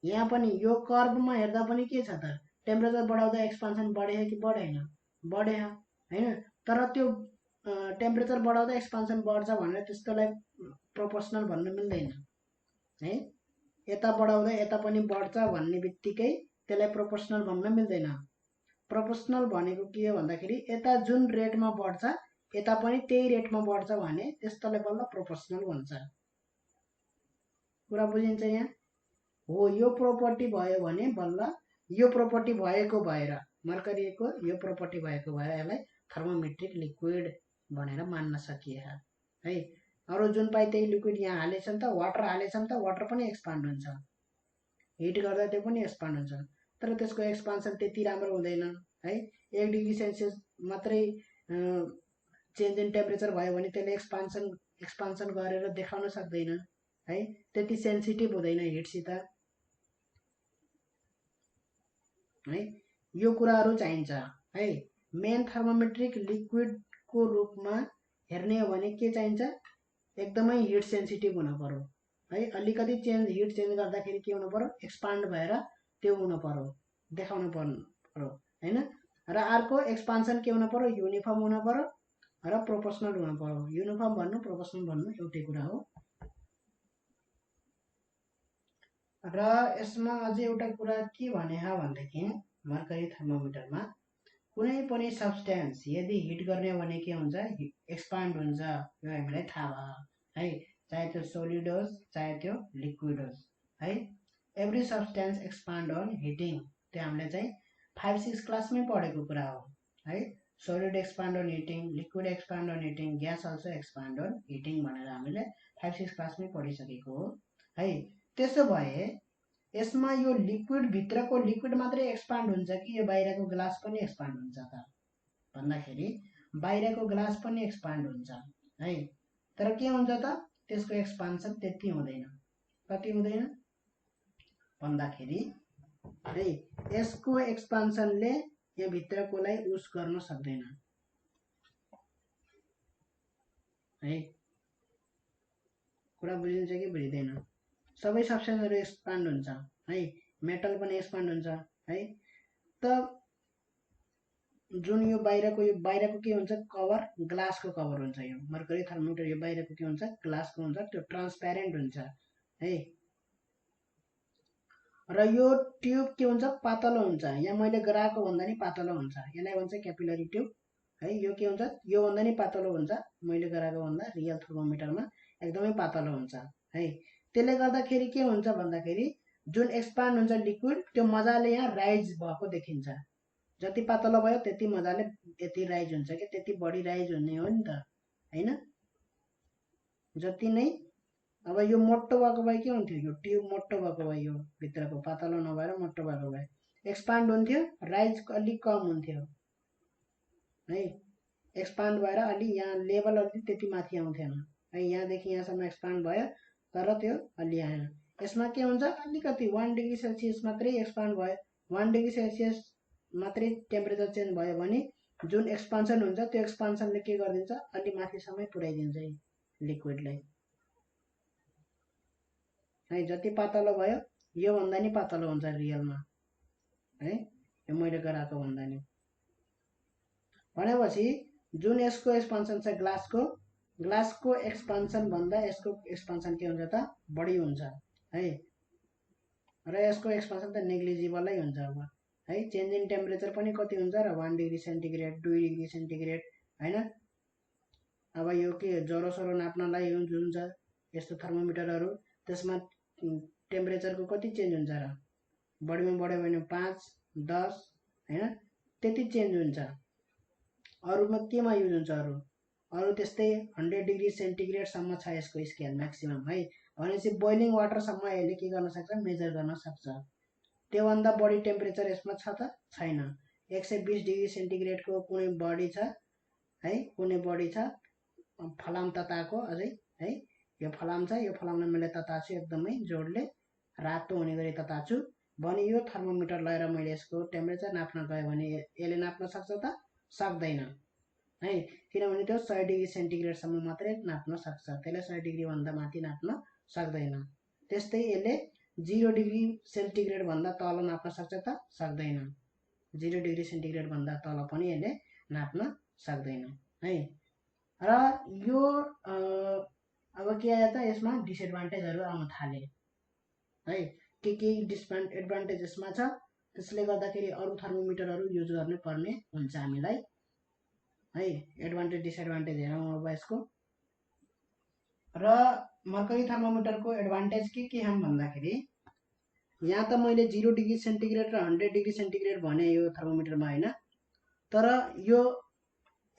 यहाँ पनि यो कर्भमा हेर्दा पनि के छ त, टेम्परेचर बढाउँदा एक्सपान्सन बढ्यो कि बढेन, बढ्यो हैन। तर त्यो टेम्परेचर बढाउँदा एक्सपान्सन बढ्छ भनेर त्यस्तोलाई प्रोपोर्सनल भन्नु मिल्दैन है। यता बढाउँदा यता पनि बढ्छ भन्ने बित्तिकै त्यसलाई प्रोपोर्सनल भन्न मिल्दैन। प्रोपोर्सनल भनेको के हो भन्दाखेरि यता जुन रेटमा बढ्छ यता पनि त्यही रेटमा बढ्छ भने त्यस्तोलाई बल्ल प्रोपोर्सनल भन्छ। कुरा बुझिन्छ यहाँ? हो, यो प्रोपर्टी भयो भने बल्ल यो प्रोपर्टी भएको भएर मर्करीको यो प्रोपर्टी भएको भएर यसलाई थर्मोमेट्रिक लिक्विड भनेर मान्न सकिए है। अरू जुन पाइ त्यही लिक्विड यहाँ हालेछ नि त, वाटर हालेछ नि त, वाटर पनि एक्सपान्ड हुन्छ, हिट गर्दा त्यो पनि एक्सपान्ड हुन्छ, तर त्यसको एक्सपान्सन त्यति राम्रो हुँदैन है। 1 डिग्री सेल्सियस मात्रै चेन्ज इन टेम्परेचर भयो भने त्यसले एक्सपान्सन गरेर देखाउन सक्दैन है, त्यति सेन्सिटिभ हुँदैन हिटसित है। यो कुराहरू चाहिन्छ है। मेन थर्मोमेट्रिक लिक्विडको रूपमा हेर्ने हो भने के चाहिन्छ? एकदमै हिट सेन्सिटिभ हुन पर्यो है। अलिकति हिट चेन्ज गर्दाखेरि के हुनु पर्यो? एक्सपान्ड भएर त्यो हुनु पर्यो, देखाउनु पर्यो हैन। र अर्को एक्सपान्सन के हुनु पर्यो? युनिफर्म हुनु पर्यो र प्रोपोर्सनल हुनु पर्यो। युनिफर्म भन्नु प्रोपोर्सनल भन्नु एउटै कुरा हो। र यसमा अझै एउटा कुरा के भने भनेदेखि मर्करी थर्मोमिटरमा कुनै पनि सब्स्टेन्स यदि हिट गर्ने हो भने के हुन्छ? एक्सपान्ड हुन्छ, यो हामीलाई थाहा भयो है। चाहे त्यो सोलिड होस् चाहे त्यो लिक्विड होस् है। Every substance expand on heating, त्यो हामीले चाहिँ 5-6 क्लासमै पढेको कुरा हो है। Solid expand on heating, liquid expand on heating, gas also expand on heating भनेर हामीले 5-6 क्लासमै पढिसकेको हो है। त्यसो भए यसमा यो लिक्विड भित्रको लिक्विड मात्रै एक्सपान्ड हुन्छ कि यो बाहिरको ग्लास पनि एक्सपान्ड हुन्छ त भन्दाखेरि बाहिरको ग्लास पनि एक्सपान्ड हुन्छ है। तर के हुन्छ त? त्यसको एक्सपान्सन त्यति हुँदैन। कति हुँदैन भन्दाखेरि है, यसको एक्सपान्सनले यो भित्रकोलाई उस गर्न सक्दैन है। कुरा बुझिन्छ कि बुझिँदैन? सबै सब्स्टेन्सहरू एक्सपान्ड हुन्छ है, मेटल पनि एक्सपान्ड हुन्छ है। त जुन यो बाहिरको के हुन्छ? कभर, ग्लासको कभर हुन्छ। यो मर्करी थर्मोमिटर यो बाहिरको के हुन्छ? ग्लासको हुन्छ, त्यो ट्रान्सप्यारेन्ट हुन्छ है। र यो ट्युब के हुन्छ? पातलो हुन्छ। यहाँ मैले गराएको भन्दा नि पातलो हुन्छ, यसलाई भन्छ क्यापिलरी ट्युब है। यो के हुन्छ? यो भन्दा नि पातलो हुन्छ, मैले गराएको भन्दा रियल थर्मोमिटरमा एकदमै पातलो हुन्छ है। त्यसले गर्दाखेरि के हुन्छ भन्दाखेरि जुन एक्सपान्ड हुन्छ लिक्विड त्यो मजाले यहाँ राइज भएको देखिन्छ। जति पातलो भयो त्यति मजाले यति राइज हुन्छ कि त्यति बढी राइज हुने हो नि त हैन। जति नै अब यो मोटो भएको भए के हुन्थ्यो? यो ट्युब मोटो भएको भए, यो भित्रको पातलो नभएर मोटो भएको भए एक्सपान्ड हुन्थ्यो, राइज अलिक कम हुन्थ्यो है। एक्सपान्ड भएर अलि यहाँ लेभल अलि त्यति माथि आउँथेन है। यहाँदेखि यहाँसम्म एक्सपान्ड भयो तर त्यो अलि आएन। यसमा के हुन्छ? अलिकति 1 डिग्री सेल्सियस मात्रै एक्सपान्ड भयो, 1 डिग्री सेल्सियस मात्रै टेम्परेचर चेन्ज भयो भने जुन एक्सपान्सन हुन्छ त्यो एक्सपान्सनले के गरिदिन्छ? अलि माथिसम्मै पुर्याइदिन्छ लिक्विडलाई है। जति पातलो भयो यो भन्दा नि पातलो हुन्छ रियलमा है, यो मैले गराएको भन्दा नि। भनेपछि जुन यसको एक्सपान्सन छ ग्लासको एक्सपान्सन भन्दा यसको एक्सपान्सन के हुन्छ त? बढी हुन्छ है। र यसको एक्सपान्सन त नेग्लिजिबलै हुन्छ अब है। चेन्ज इन टेम्परेचर पनि कति हुन्छ र? 1 डिग्री सेन्टिग्रेड, 2 डिग्री सेन्टिग्रेड हैन। अब यो के ज्वरो नाप्नलाई युज हुन्छ यस्तो थर्मोमिटरहरू, त्यसमा टेम्परेचरको कति चेन्ज हुन्छ र? बढीमा बढ्यो भने 5, 10 हैन, त्यति चेन्ज हुन्छ। अरूमा केमा युज हुन्छ? अरू त्यस्तै 100 डिग्री सेन्टिग्रेडसम्म छ यसको स्केल म्याक्सिमम है। भनेपछि बोइलिङ वाटरसम्म यसले के गर्न सक्छ? मेजर गर्न सक्छ। त्योभन्दा बढी टेम्परेचर यसमा छ त? छैन। 120 डिग्री सेन्टिग्रेडको कुनै बढी छ है, कुनै बढी छ फलाम तताएको अझै है। यो फलाम छ, यो फलामलाई मैले तताछु एकदमै जोडले रातो हुने गरी तताछु भने यो थर्मोमिटर लिएर मैले यसको टेम्परेचर नाप्न गयो भने यसले नाप्न सक्छ त? सक्दैन है। किनभने त्यो 100 डिग्री सेन्टिग्रेडसम्म मात्रै नाप्न सक्छ, त्यसले 100 डिग्री भन्दा माथि नाप्न सक्दैन। त्यस्तै यसले 0 डिग्री सेन्टिग्रेड भन्दा तल नाप्न सक्छ त? सक्दैन। 0 डिग्री सेन्टिग्रेड भन्दा तल पनि यसले नाप्न सक्दैन है। र यो अब के आयो त यसमा डिसएडभान्टेजहरू आउन थाले है। के एडभान्टेज यसमा छ, त्यसले गर्दाखेरि अरू थर्मोमिटरहरू युज गर्नु पर्ने हुन्छ हामीलाई है। एडभान्टेज डिसएडभान्टेज हेरौँ अब यसको। र मर्करी थर्मोमिटरको एडभान्टेज के छन् भन्दाखेरि यहाँ त मैले 0 डिग्री सेन्टिग्रेड र 100 डिग्री सेन्टिग्रेड भने यो थर्मोमिटरमा होइन, तर यो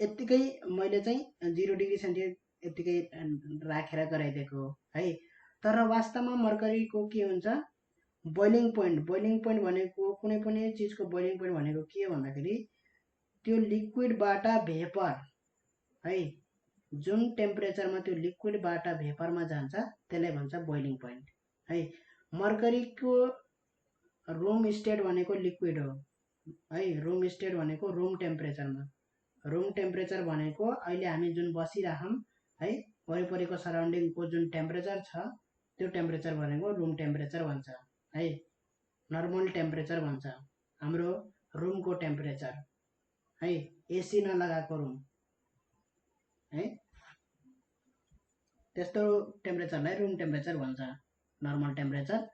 यत्तिकै मैले चाहिँ 0 डिग्री सेन्टिग्रेड यत्तिकै राखेर गराइदिएको है। तर वास्तवमा मर्करीको के हुन्छ, बोइलिङ पोइन्ट भनेको कुनै पनि चिजको बोइलिङ पोइन्ट भनेको के हो भन्दाखेरि त्यो लिक्विडबाट भेपर है, जुन टेम्परेचरमा त्यो लिक्विडबाट भेपरमा जान्छ त्यसलाई भन्छ बोइलिङ पोइन्ट है। मर्करीको रुम स्टेट भनेको लिक्विड हो है। रुम स्टेट भनेको रुम टेम्परेचरमा, रुम टेम्परेचर भनेको अहिले हामी जुन बसिराखौँ है, वरिपरिको सराउन्डिङको जुन टेम्परेचर छ त्यो टेम्परेचर भनेको रुम टेम्परेचर भन्छ है। नर्मल टेम्परेचर भन्छ हाम्रो रुमको टेम्परेचर है, एसी नलगाएको रुम है, त्यस्तो टेम्परेचरलाई रुम टेम्परेचर भन्छ, नर्मल टेम्परेचर।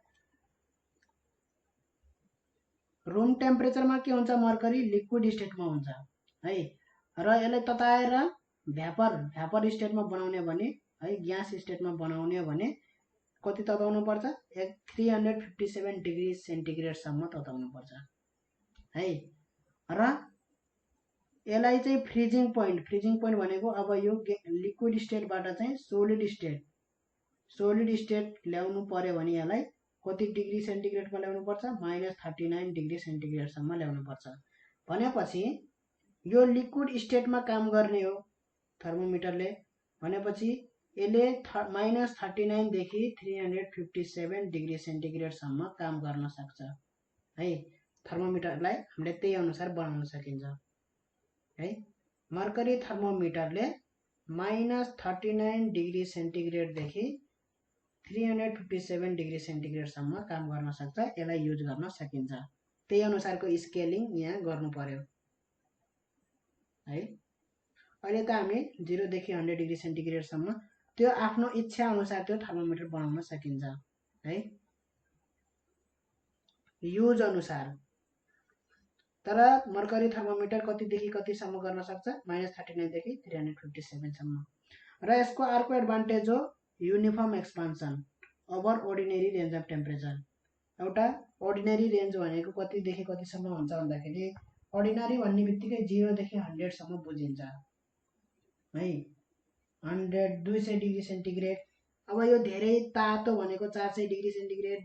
रुम टेम्परेचरमा के हुन्छ, मर्करी लिक्विड स्टेटमा हुन्छ है। र यसलाई तताएर भ्यापर स्टेटमा बनाउने भने है, ग्यास स्टेटमा बनाउने भने कति तताउनु पर्छ, 357 डिग्री सेन्टिग्रेडसम्म तताउनु पर्छ है। र यसलाई चाहिँ फ्रिजिङ पोइन्ट भनेको अब यो लिक्विड स्टेटबाट चाहिँ सोलिड स्टेट ल्याउनु पर्यो भने यसलाई कति डिग्री सेन्टिग्रेडमा ल्याउनु पर्छ, -39 डिग्री सेन्टिग्रेडसम्म ल्याउनु पर्छ। भनेपछि यो लिक्विड स्टेटमा काम गर्ने हो थर्मोमिटरले, भनेपछि यसले -39 देखि 357 डिग्री सेन्टिग्रेडसम्म काम गर्न सक्छ है। थर्मोमिटरलाई हामीले त्यही अनुसार बनाउन सकिन्छ है। मर्करी थर्मोमिटरले -39 डिग्री सेन्टिग्रेडदेखि 357 डिग्री सेन्टिग्रेडसम्म काम गर्न सक्छ, यसलाई युज गर्न सकिन्छ। त्यही अनुसारको स्केलिङ यहाँ गर्नु पर्यो है। अहिले त हामी 0 देखि 100 डिग्री सेन्टिग्रेडसम्म त्यो आफ्नो इच्छा अनुसार त्यो थर्मोमिटर बनाउन सकिन्छ है, युज अनुसार। तर मर्करी थर्मोमिटर कतिदेखि कतिसम्म गर्न सक्छ, -39 देखि 357 सम्म। र यसको अर्को एडभान्टेज हो uniform expansion over ordinary range of temperature. एउटा अर्डिनेरी रेन्ज भनेको कतिदेखि कतिसम्म हुन्छ भन्दाखेरि, अर्डिनरी भन्ने बित्तिकै 0 देखि 100 सम्म बुझिन्छ है। 100 200 डिग्री सेन्टिग्रेड, अब यो धेरै तातो भनेको 400 डिग्री सेन्टिग्रेड,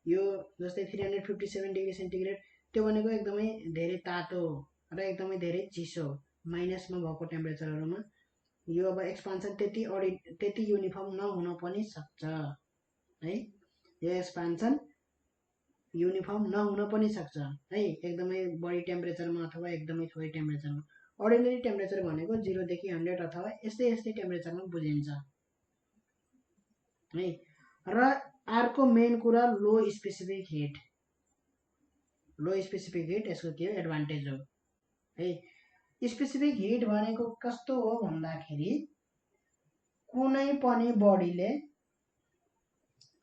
यो जस्तै 357 डिग्री सेन्टिग्रेड, त्यो भनेको एकदमै धेरै तातो र एकदमै धेरै चिसो माइनसमा भएको टेम्परेचरहरूमा यो अब एक्सपान्सन त्यति युनिफर्म नहुन पनि सक्छ है। यो एक्सपान्सन युनिफर्म नहुन पनि सक्छ है, एकदमै बढी टेम्परेचरमा अथवा एकदमै थोरै टेम्परेचरमा। अर्डिनरी टेम्परेचर भनेको 0 देखि 100 अथवा यस्तै टेम्परेचरमा बुझिन्छ है। र अर्को मेन कुरा लो स्पेसिफिक हिट यसको के हो, एडभान्टेज हो है। स्पेसिफिक हिट भनेको कस्तो हो भन्दाखेरि कुनै पनि बडीले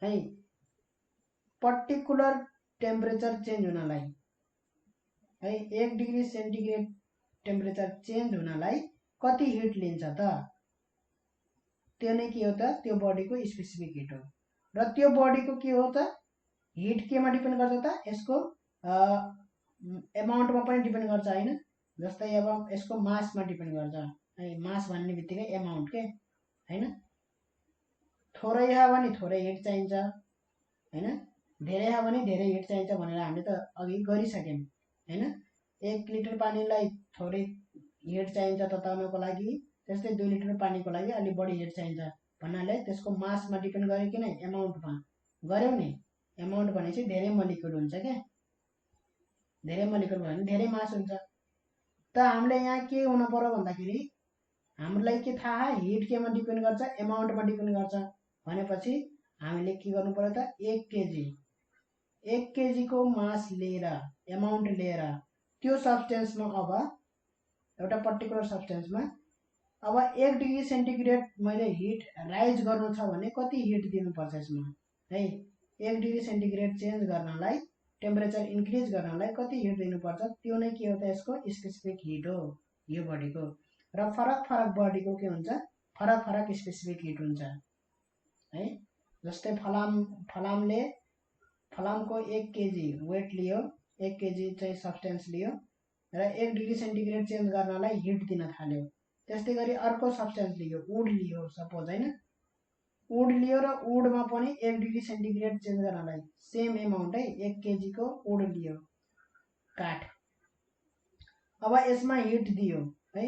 है पर्टिकुलर टेम्परेचर चेन्ज हुनलाई है, 1 डिग्री सेन्टिग्रेड टेम्परेचर चेन्ज हुनलाई कति हिट लिन्छ त, त्यो नै के हो त, त्यो बडीको स्पेसिफिक हिट हो। र त्यो बडीको के हो त, हिट केमा डिपेन्ड गर्छ त, यसको एमाउन्टमा पनि डिपेन्ड गर्छ हैन। जस्तै अब यसको मासमा डिपेन्ड गर्छ है, मास भन्ने बित्तिकै एमाउन्ट के हैन, थोरै छ भने थोरै हिट चाहिन्छ हैन, धेरै छ भने धेरै हिट चाहिन्छ भनेर हामीले त अघि गरिसक्यौं हैन। 1 लिटर पानीलाई थोरै हिट चाहिन्छ तताउनको लागि, त्यस्तै 2 लिटर पानीको लागि अलि बढी हिट चाहिन्छ भन्नाले त्यसको मासमा डिपेन्ड गर्यो कि नै एमाउन्टमा गर्यौ नि। एमाउन्ट भनेपछि धेरै मोलिक्युल हुन्छ के, धेरै मोलिक्युल भयो भने धेरै मास हुन्छ। त हामीले यहाँ के हुन पर्यो भन्दाखेरि हामीलाई के थाहा, हिट केमा डिपेन्ड गर्छ, एमाउन्टमा डिपेन्ड गर्छ भनेपछि हामीले के गर्नु पर्यो त, 1 केजी को मास लिएर एमाउन्ट लिएर त्यो सब्स्टेन्समा अब एउटा पर्टिकुलर सब्स्टेन्समा। अब 1 डिग्री सेन्टिग्रेड मैले हिट राइज गर्नु छ भने कति हिट दिनुपर्छ यसमा है। 1 डिग्री सेन्टिग्रेड चेन्ज गर्नलाई, टेम्परेचर इन्क्रिज गर्नलाई कति हिट दिनुपर्छ, त्यो नै के हो त यसको स्पेसिफिक हिट हो यो बडीको। र फरक फरक बडीको के हुन्छ, फरक फरक स्पेसिफिक हिट हुन्छ है। जस्तै फलामले फलामको 1 केजी वेट लियो, 1 केजी चाहिँ सब्स्टेन्स लियो र 1 डिग्री सेन्टिग्रेड चेन्ज गर्नलाई हिट दिन थाल्यो। त्यस्तै गरी अर्को substance Leo, would Leo suppose हैन, वुड लियो र वुडमा पनि 1 डिग्री सेन्टिग्रेड चेन्ज गर्नलाई सेम एमाउन्ट है, 1 केजी को वुड लियो काठ। अब यसमा हिट दियो है।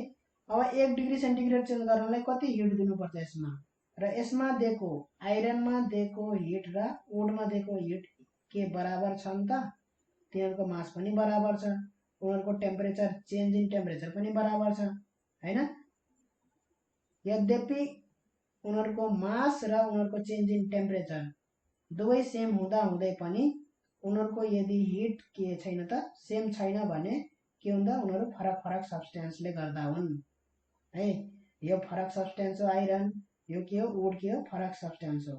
अब 1 डिग्री सेन्टिग्रेड चेन्ज गर्नलाई कति हिट दिनुपर्छ यसमा, र यसमा दिएको आइरनमा दिएको हिट र वुडमा दिएको हिट के बराबर छ नि त, तिनीहरूको मास पनि बराबर छ, उनीहरूको टेम्परेचर चेन्ज इन टेम्परेचर पनि बराबर छ हैन। यद्यपि उनीहरूको मास र उनीहरूको चेन्ज इन टेम्परेचर दुवै सेम हुँदा हुँदै पनि उनीहरूको यदि हिट के छैन त, सेम छैन भने के हुन्छ, उनीहरू फरक फरक सब्स्टेन्सले गर्दा हुन् है। यो फरक सब्स्टेन्स हो आइरन, यो के हो वुड के हो फरक सब्स्टेन्स हो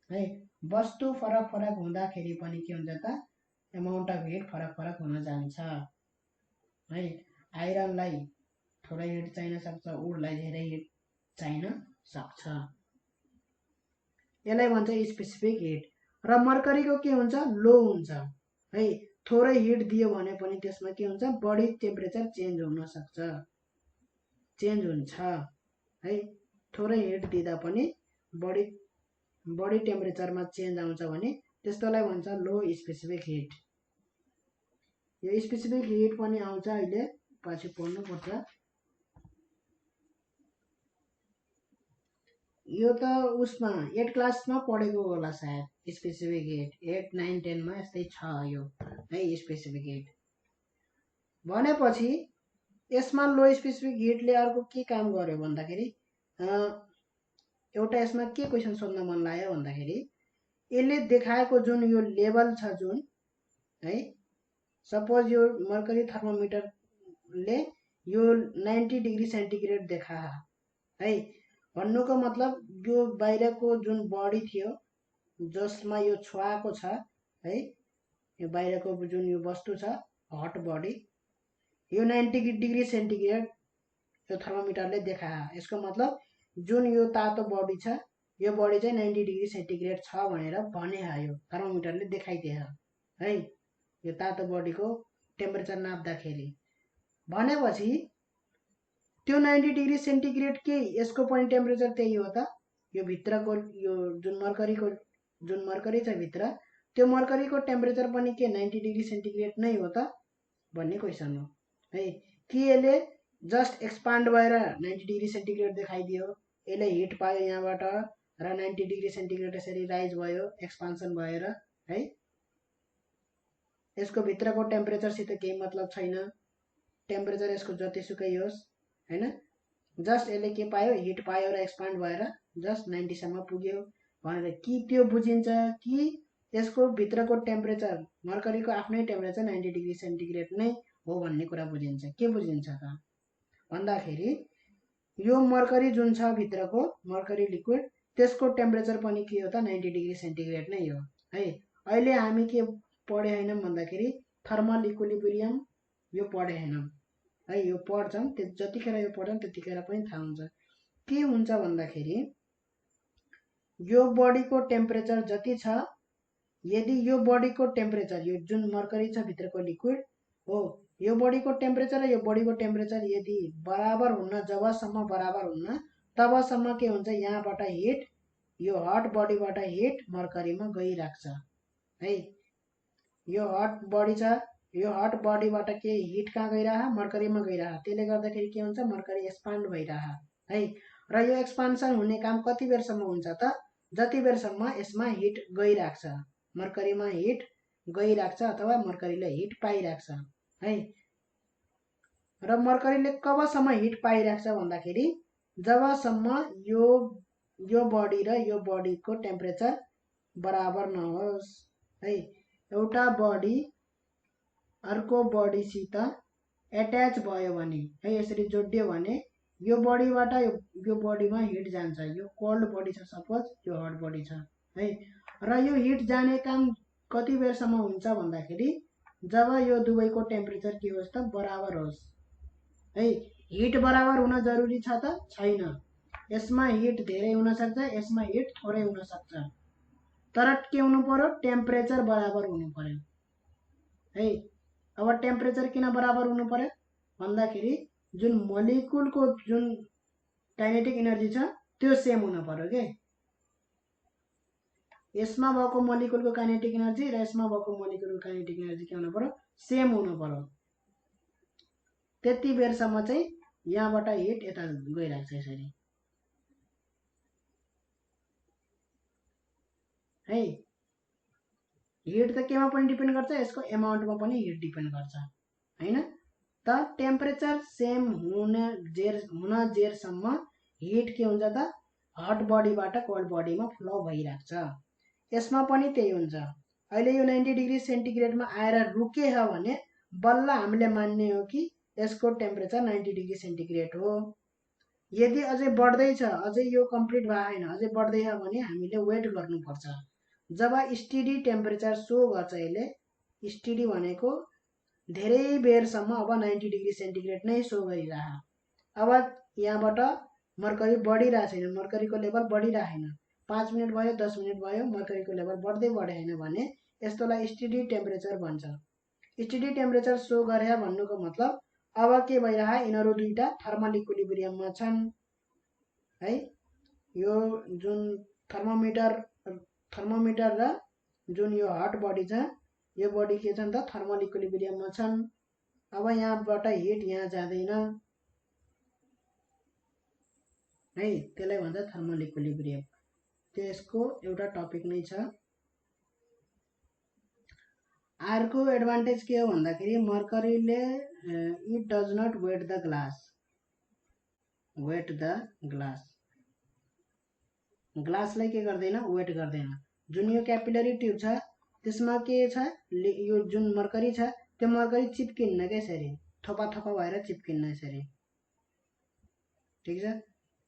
है। वस्तु फरक फरक हुँदाखेरि पनि के हुन्छ त, एमाउन्ट अफ हिट फरक फरक हुन जान्छ है। आइरनलाई थोरै हिट चाहिन सक्छ, वुडलाई धेरै हिट चाहिन सक्छ, यसलाई भन्छ स्पेसिफिक हिट। र मर्करीको के हुन्छ, लो हुन्छ है। थोरै हिट दियो भने पनि त्यसमा के हुन्छ, बढी टेम्परेचर चेन्ज हुन सक्छ, चेन्ज हुन्छ है। थोरै हिट दिँदा पनि बढी टेम्परेचरमा चेन्ज आउँछ भने त्यस्तोलाई भन्छ लो स्पेसिफिक हिट। यो स्पेसिफिक हिट पनि आउँछ, अहिले पछि पढ्नुपर्छ। यो त उसमा 8 क्लासमा पढेको होला सायद, स्पेसिफिक हिट 8, 9, 10 मा यस्तै छ यो है स्पेसिफिक हिट। भनेपछि यसमा लो स्पेसिफिक हिटले अर्को के काम गर्यो भन्दाखेरि, एउटा यसमा के क्वेसन सोध्न मन लाग्यो भन्दाखेरि, यसले देखाएको जुन यो लेभल छ जुन है, सपोज यो मर्करी थर्मोमिटरले यो 90 डिग्री सेन्टिग्रेड देखा है। भन्नुको मतलब यो बाहिरको जुन बडी थियो जसमा यो छुवाएको छ है, यो बाहिरको जुन यो वस्तु छ हट बडी, यो 90 डिग्री सेन्टिग्रेड यो थर्मोमिटरले देखा। यसको मतलब जुन यो तातो बडी छ, यो बडी चाहिँ 90 डिग्री सेन्टिग्रेड छ भनेर भने यो थर्मोमिटरले देखाइदिए है, यो तातो बडीको टेम्परेचर नाप्दाखेरि। भनेपछि त्यो 90 डिग्री सेन्टिग्रेड के यसको पनि टेम्परेचर त्यही हो त, यो भित्रको यो जुन मर्करी छ भित्र, त्यो मर्करीको टेम्परेचर पनि के 90 डिग्री सेन्टिग्रेड नै हो त भन्ने क्वेसन हो है। कि यसले जस्ट एक्सपान्ड भएर 90 डिग्री सेन्टिग्रेड देखाइदियो, यसले हिट पायो यहाँबाट र 90 डिग्री सेन्टिग्रेड यसरी राइज भयो एक्सपान्सन भएर है। यसको भित्रको टेम्परेचरसित केही मतलब छैन, टेम्परेचर यसको जतिसुकै होस् हैन, जस्ट यसले के पायो, हिट पायो र एक्सपान्ड भएर जस्ट 90 सम्म पुग्यो भनेर कि त्यो बुझिन्छ कि यसको भित्रको टेम्परेचर मर्करीको आफ्नै टेम्परेचर 90 डिग्री सेन्टिग्रेड नै हो भन्ने कुरा बुझिन्छ। के बुझिन्छ त भन्दाखेरि यो मर्करी जुन छ भित्रको मर्करी लिक्विड, त्यसको टेम्परेचर पनि के हो त 90 डिग्री सेन्टिग्रेड नै हो है। अहिले हामी के पढे हैनौं भन्दाखेरि थर्मल इक्विलिब्रियम यो पढे हैनौं है। यो पढ्छौं, जतिखेर यो पढ्छौं त्यतिखेर पनि थाहा हुन्छ के हुन्छ भन्दाखेरि, यो बडीको टेम्परेचर जति छ, यदि यो बडीको टेम्परेचर यो जुन मर्करी छ भित्रको लिक्विड हो, यो बडीको टेम्परेचर र यो बडीको टेम्परेचर यदि बराबर हुन्न, जबसम्म बराबर हुन्न तबसम्म के हुन्छ, यहाँबाट हिट, यो हट बडीबाट हिट मर्करीमा गइराख्छ है। यो हट बडी छ, यो हट बडीबाट के हिट कहाँ गइरह, मर्करीमा गइरह, त्यसले गर्दाखेरि के हुन्छ, मर्करी एक्सपान्ड भइरह है। र यो एक्सपान्सन हुने काम कति बेरसम्म हुन्छ त, जति बेरसम्म यसमा हिट गइराख्छ, मर्करीमा हिट गइराख्छ अथवा मर्करीले हिट पाइराख्छ है। र मर्करीले कबसम्म हिट पाइराख्छ भन्दाखेरि जबसम्म यो बडी र यो बडीको टेम्परेचर बराबर नहोस् है। एउटा बडी अर्को बडीसित एट्याच भयो भने है, यसरी जोडियो भने यो बडीबाट यो बडीमा हिट जान्छ। यो कोल्ड बडी छ सपोज, यो हट बडी छ है, र यो हिट जाने काम कति बेरसम्म हुन्छ भन्दाखेरि जब यो दुवैको टेम्परेचर के होस् त बराबर होस् है। हिट बराबर हुन जरुरी छ त छैन, यसमा हिट धेरै हुन सक्छ, यसमा हिट थोरै हुन सक्छ, तर के हुनु पर्यो, टेम्परेचर बराबर हुनु पर्यो है। अब टेम्परेचर किन बराबर हुनु पर्यो भन्दाखेरि जुन मोलिकुलको जुन काइनेटिक एनर्जी छ त्यो सेम हुनु पर्यो के। यसमा भएको मोलिकुलको काइनेटिक एनर्जी र यसमा भएको मोलिकुलको काइनेटिक एनर्जी के हुनु पर्यो, सेम हुनु पर्यो। त्यति बेरसम्म चाहिँ यहाँबाट हिट यता गइरहेको छ यसरी है। हिट त केमा पनि डिपेन्ड गर्छ, यसको एमाउन्टमा पनि हिट डिपेन्ड गर्छ हैन त। टेम्परेचर सेम हुन जेरसम्म हिट के हुन्छ त हट बडीबाट कोल्ड बडीमा फ्लो भइरहेको छ। यसमा पनि त्यही हुन्छ। अहिले यो 90 डिग्री सेन्टिग्रेडमा आएर रुके हो भने बल्ल हामीले मान्ने हो कि यसको टेम्परेचर 90 डिग्री सेन्टिग्रेड हो। यदि अझै बढ्दैछ, अझै यो कम्प्लिट भएन, अझै बढ्दैछ भने हामीले वेट गर्नुपर्छ। जब स्टेडी टेम्परेचर सो गर्छ यसले, स्टेडी भनेको धेरै बेरसम्म अब 90 डिग्री सेन्टिग्रेड नै सो गरिरह। अब यहाँबाट मर्करी बढिरहेको छैन, मर्करीको लेभल बढिरहेन, 5 मिनट भयो 10 मिनट भयो मर्करीको लेभल बढ्दै बढेन भने यस्तोलाई स्टेडी टेम्परेचर भन्छ। स्टेडी टेम्परेचर सो गरे भन्नुको मतलब अब के भइरह, यिनीहरू दुईटा थर्मल इक्विलिब्रियममा छन् है। यो जुन थर्मोमिटर र जुन यो हट बडी छ यो बडी के छन् त थर्मल इक्विलिब्रियममा छन्। अब यहाँबाट हिट यहाँ जाँदैन है, त्यसलाई भन्छ थर्मल इक्विलिब्रियम। त्यसको एउटा टपिक नै छ। अर्को एडभान्टेज के हो भन्दाखेरि मर्करीले it does not wet the glass, ग्लासलाई के गर्दैन, वेट गर्दैन। जुन यो क्यापिलरी ट्युब छ त्यसमा के छ, यो जुन मर्करी छ त्यो मर्करी चिप्किन्न के, यसरी थोपा थोपा भएर चिप्किन्न यसरी, ठिक छ।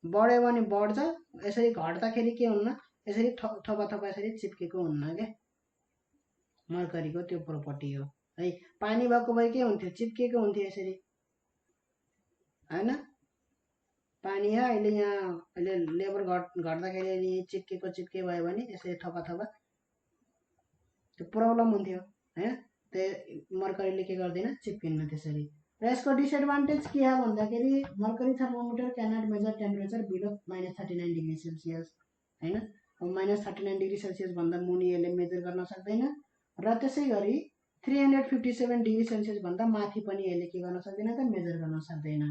बढ्यो भने बढ्छ, यसरी घट्दाखेरि के हुन्न, यसरी थोपा थोपा यसरी चिप्केको हुन्न के, मर्करीको त्यो प्रोपर्टी हो है। पानी भएको भए के हुन्थ्यो, चिप्केको हुन्थ्यो यसरी हैन। पानी है अहिले यहाँ अहिले लेभल घट्दाखेरि चिप्के भयो भने यसरी थोपा थोपा त्यो प्रब्लम हुन्थ्यो हैन। त्यो मर्करीले के गर्दैन, चिप्किन्न त्यसरी। र यसको डिसएडभान्टेज के हो भन्दाखेरि mercury thermometer cannot measure temperature below -39 degree Celsius हैन। अब -39 डिग्री सेल्सियस भन्दा मुनि यसले मेजर गर्न सक्दैन, र त्यसै गरी 357 डिग्री सेल्सियस भन्दा माथि पनि यसले के गर्न सक्दैन त, मेजर गर्न सक्दैन